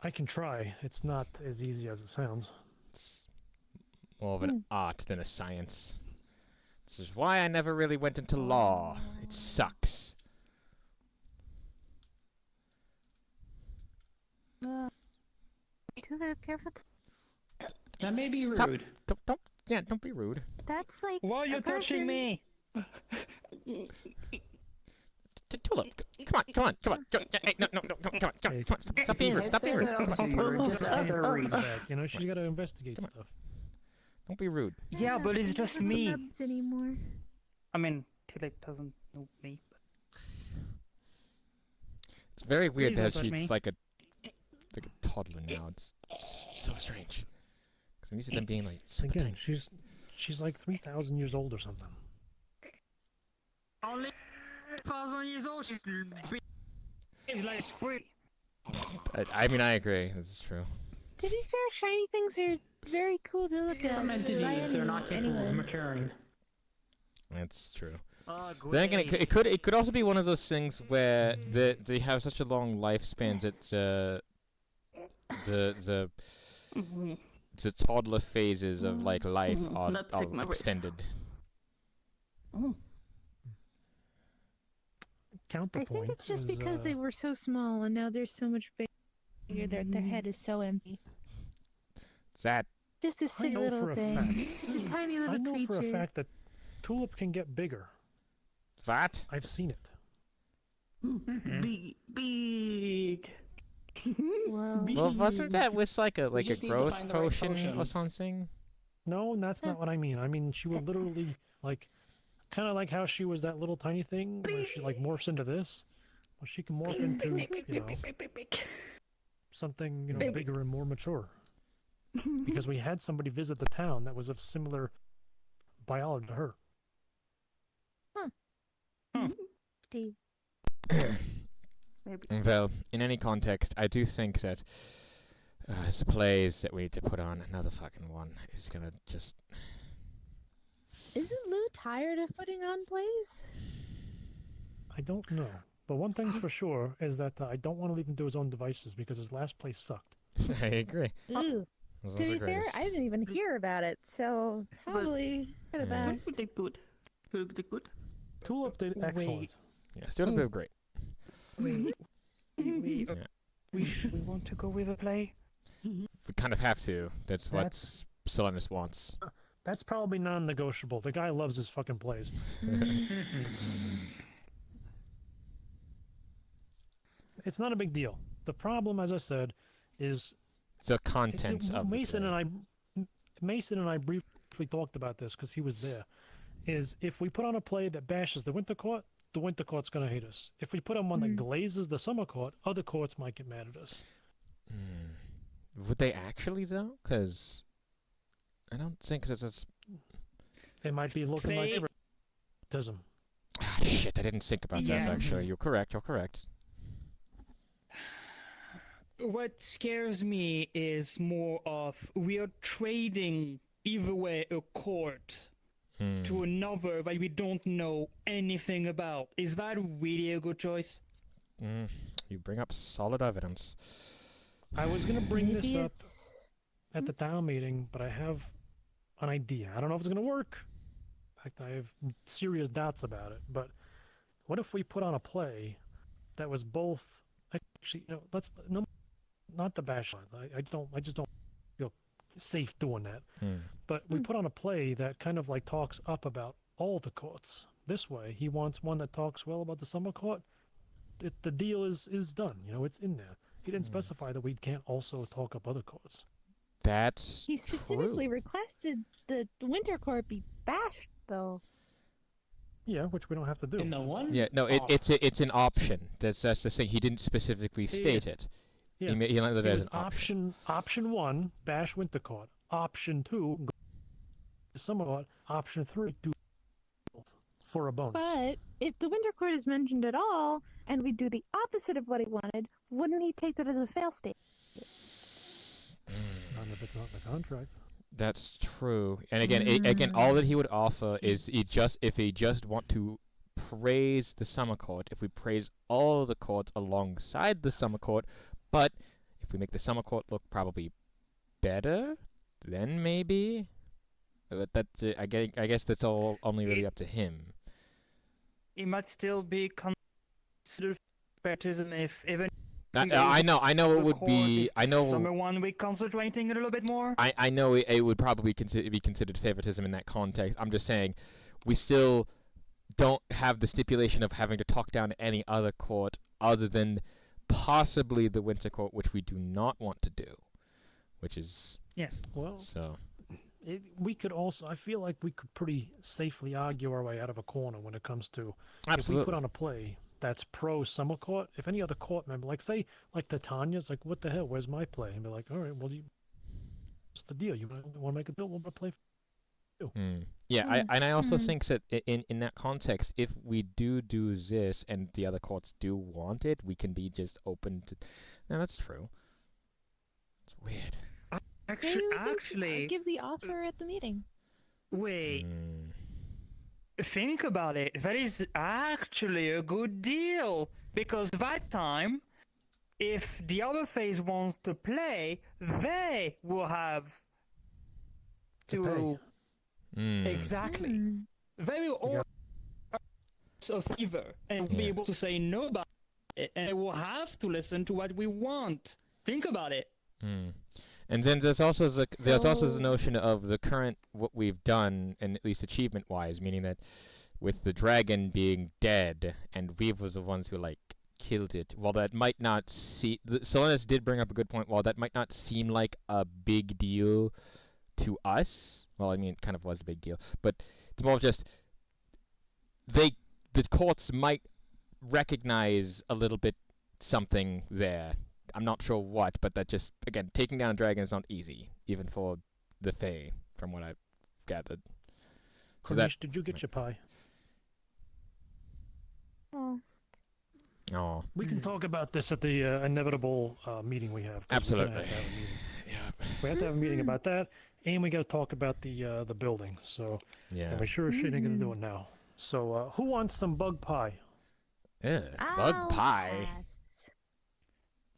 I can try. It's not as easy as it sounds. It's more of an art than a science. This is why I never really went into law. It sucks. Too careful. That may be Stop. rude. Don't be rude. That's like. Why are you touching me? Tulip, come on. Hey, no, come on. Stop being rude. Stop being rude. You know, she's got to investigate stuff. Don't be rude. Yeah, but it's just me. Anymore. I mean, Tulip doesn't know me. But... It's very weird Please that don't touch she's me. like a toddler now. It's so strange. Because I'm used to them being like super Again, tiny. she's like 3,000 years old or something. Only 1,000 years old. She's like free. I mean, I agree. This is true. To be fair, shiny things are very cool to look at. Some entities are not capable of maturing. That's true. Oh, Then again, it could also be one of those things where they have such a long lifespan that the toddler phases of like life are extended. Counterpoint. I think it's just because they were so small and now they're so much bigger that their head is so empty. That Just a silly little thing. Just a tiny little I know creature. for a fact that Tulip can get bigger. That? I've seen it. Big. Well, wasn't that with like a growth potion or something? No, that's not what I mean. I mean, she would literally like, kind of like how she was that little tiny thing where she like morphs into this. Well, she can morph into something bigger and more mature. Because we had somebody visit the town that was of similar biology to her. Steve. Well, in any context, I do think that the plays that we need to put on, another fucking one, is gonna just... Isn't Lou tired of putting on plays? I don't know. But one thing's for sure is that I don't want to leave him to his own devices because his last play sucked. I agree. Ooh. Those To are be the fair, greatest. I didn't even hear about it, so probably for the best. We did good. We did good. Tulip did excellent. Yeah, Student did great. We Yeah. want to go with a play. We kind of have to. That's what Solanus wants. That's probably non-negotiable. The guy loves his fucking plays. It's not a big deal. The problem, as I said, is the contents of the Mason play. Mason and I briefly talked about this because he was there. Is if we put on a play that bashes the Winter Court, the Winter Court's gonna hate us. If we put on one that glazes the Summer Court, other courts might get mad at us. Would they actually though? Because I don't think it's. They might be looking like favoritism. Ah, shit! I didn't think about that. Actually, you're correct. You're correct. What scares me is more of we are trading either way a court to another that we don't know anything about. Is that really a good choice? You bring up solid evidence. I was gonna bring this up at the town meeting, but I have an idea. I don't know if it's gonna work. In fact, I have serious doubts about it. But what if we put on a play that was both actually, not the bash line. I just don't feel safe doing that. But we put on a play that kind of like talks up about all the courts. This way, he wants one that talks well about the Summer Court. The deal is done. It's in there. He didn't specify that we can't also talk up other courts. That's He specifically requested the Winter Court be bashed, though. Yeah, which we don't have to do. In the one? Yeah, no, it's an option. That's the thing. He didn't specifically state it. Yeah. He landed it It as was an option. option 1, bash winter court. Option 2, go to summer court. Option 3, do for a bonus. But if the winter court is mentioned at all, and we do the opposite of what he wanted, wouldn't he take that as a fail state? Not if it's not in the contract. That's true. And again, all that he would offer is if he just want to praise the summer court, if we praise all the courts alongside the summer court, but if we make the summer court look probably better, then maybe. But I guess that's all only really up to him. It might still be considered favoritism if even. I know it would be. I know summer one week concentrating a little bit more. I know it would probably be considered favoritism in that context. I'm just saying, we still don't have the stipulation of having to talk down to any other court other than possibly the winter court, which we do not want to do, which is yes. Well, so. We could also. I feel like we could pretty safely argue our way out of a corner when it comes to Absolutely. if we put on a play that's pro summer court. If any other court member, like say, like Titania's, like, what the hell? Where's my play? And be like, all right, well, what's the deal? You want to make a deal? We'll play for you. Yeah, I also think that in that context, if we do this and the other courts do want it, we can be just open to. No, that's true. It's weird. Actually, give the offer at the meeting. Wait. Think about it. That is actually a good deal because that time, if the other phase wants to play, they will have to exactly. They will all a favor and be able to say no about it, and they will have to listen to what we want. Think about it. And then there's also the notion of the current what we've done, and at least achievement-wise, meaning that with the dragon being dead, and we were the ones who killed it. While that might not seem, Solanus did bring up a good point. While that might not seem like a big deal to us, well, I mean, it kind of was a big deal, but it's more of just the courts might recognize a little bit something there. I'm not sure what, but that just, again, taking down a dragon is not easy, even for the Fae, from what I've gathered. So did you get your pie? Oh. We can talk about this at the inevitable meeting we have. Absolutely. We have to have a meeting about that, and we got to talk about the building. So yeah, we sure as shit ain't gonna do it now. So who wants some bug pie? Yeah, bug pie.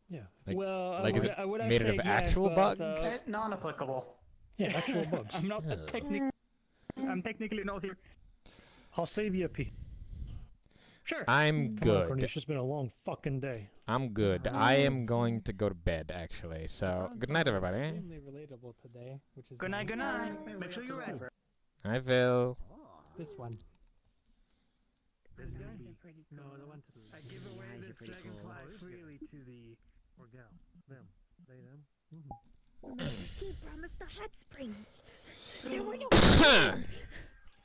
Yeah. Well, is it I would have made said of yes, actual but, bugs? Non-applicable. Yeah, actual bugs. I'm not I'm technically not here. I'll save you a piece. Sure. I'm Come on, good. Corny, it's just been a long fucking day. I'm good. I am going to go to bed, actually. So, good night, everybody. Extremely relatable today, which is Good night. nice. Good night. Make sure you rest. I will. This one. No, the one to the. I give away this dragonfly freely to the gal. Them. They, them. He promised the hot springs. There were no.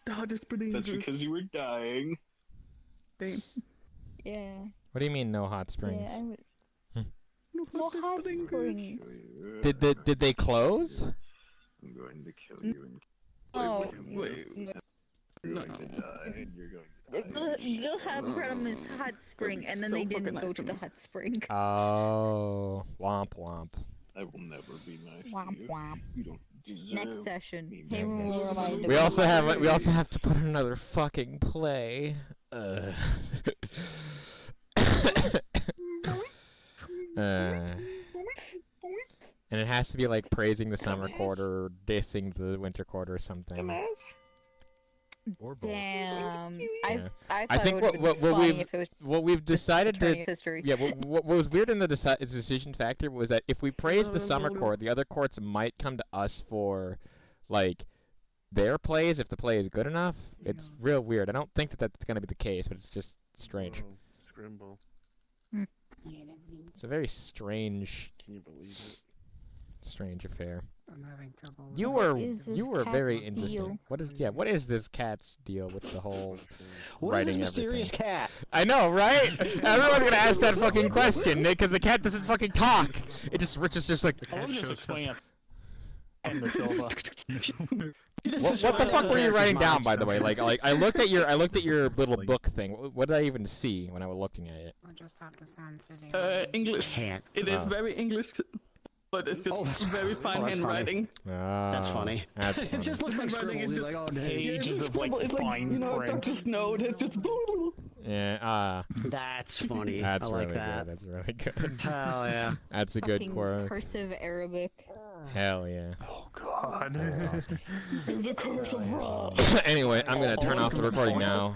That's because you were dying. Yeah. What do you mean, no hot springs? Yeah, I would. No hot springs. Did they close? I'm going to kill you and Oh, wait. You're going to die. You're going to die. They'll have promised hot spring, and then they didn't go to the hot spring. Oh, womp womp. I will never be nice Womp to you. womp. You don't deserve Next session. me Hey, being we'll nice to remind you. We also have to put in another fucking play. And it has to be like praising the summer quarter or dissing the winter quarter or something. Damn. Yeah. I I thought think it would have been funny if it was what we've decided to attorney history. yeah what was weird in the decision factor was that if we praise the summer court, the other courts might come to us for like their plays if the play is good enough. It's real weird. I don't think that that's going to be the case, but it's just strange. Scrimble. It's a very strange. Can you believe it? Strange affair. I'm having trouble. You were very interesting. What is this cat's deal with the whole What is this writing mysterious everything? cat? I know, right? Everyone's gonna ask that fucking question, Nick, because the cat doesn't fucking talk. Rich is just like. Let me just explain it. On the Silva. What the fuck were you writing down, by the way? Like I looked at your little book thing. What did I even see when I was looking at it? I just have the sensitive. English. It is very English, but it's just very fine handwriting. That's funny. That's It just looks like scribble. It's just pages of like it's fine like, print. Dr. Snow. It's just blah, blah, blah. Yeah. That's funny. That's I like really that. good. That's really good. Hell yeah. That's a good Fucking quote. cursive Arabic. Hell yeah. Oh god. The curse of Rob. Anyway, I'm gonna turn off the recording now.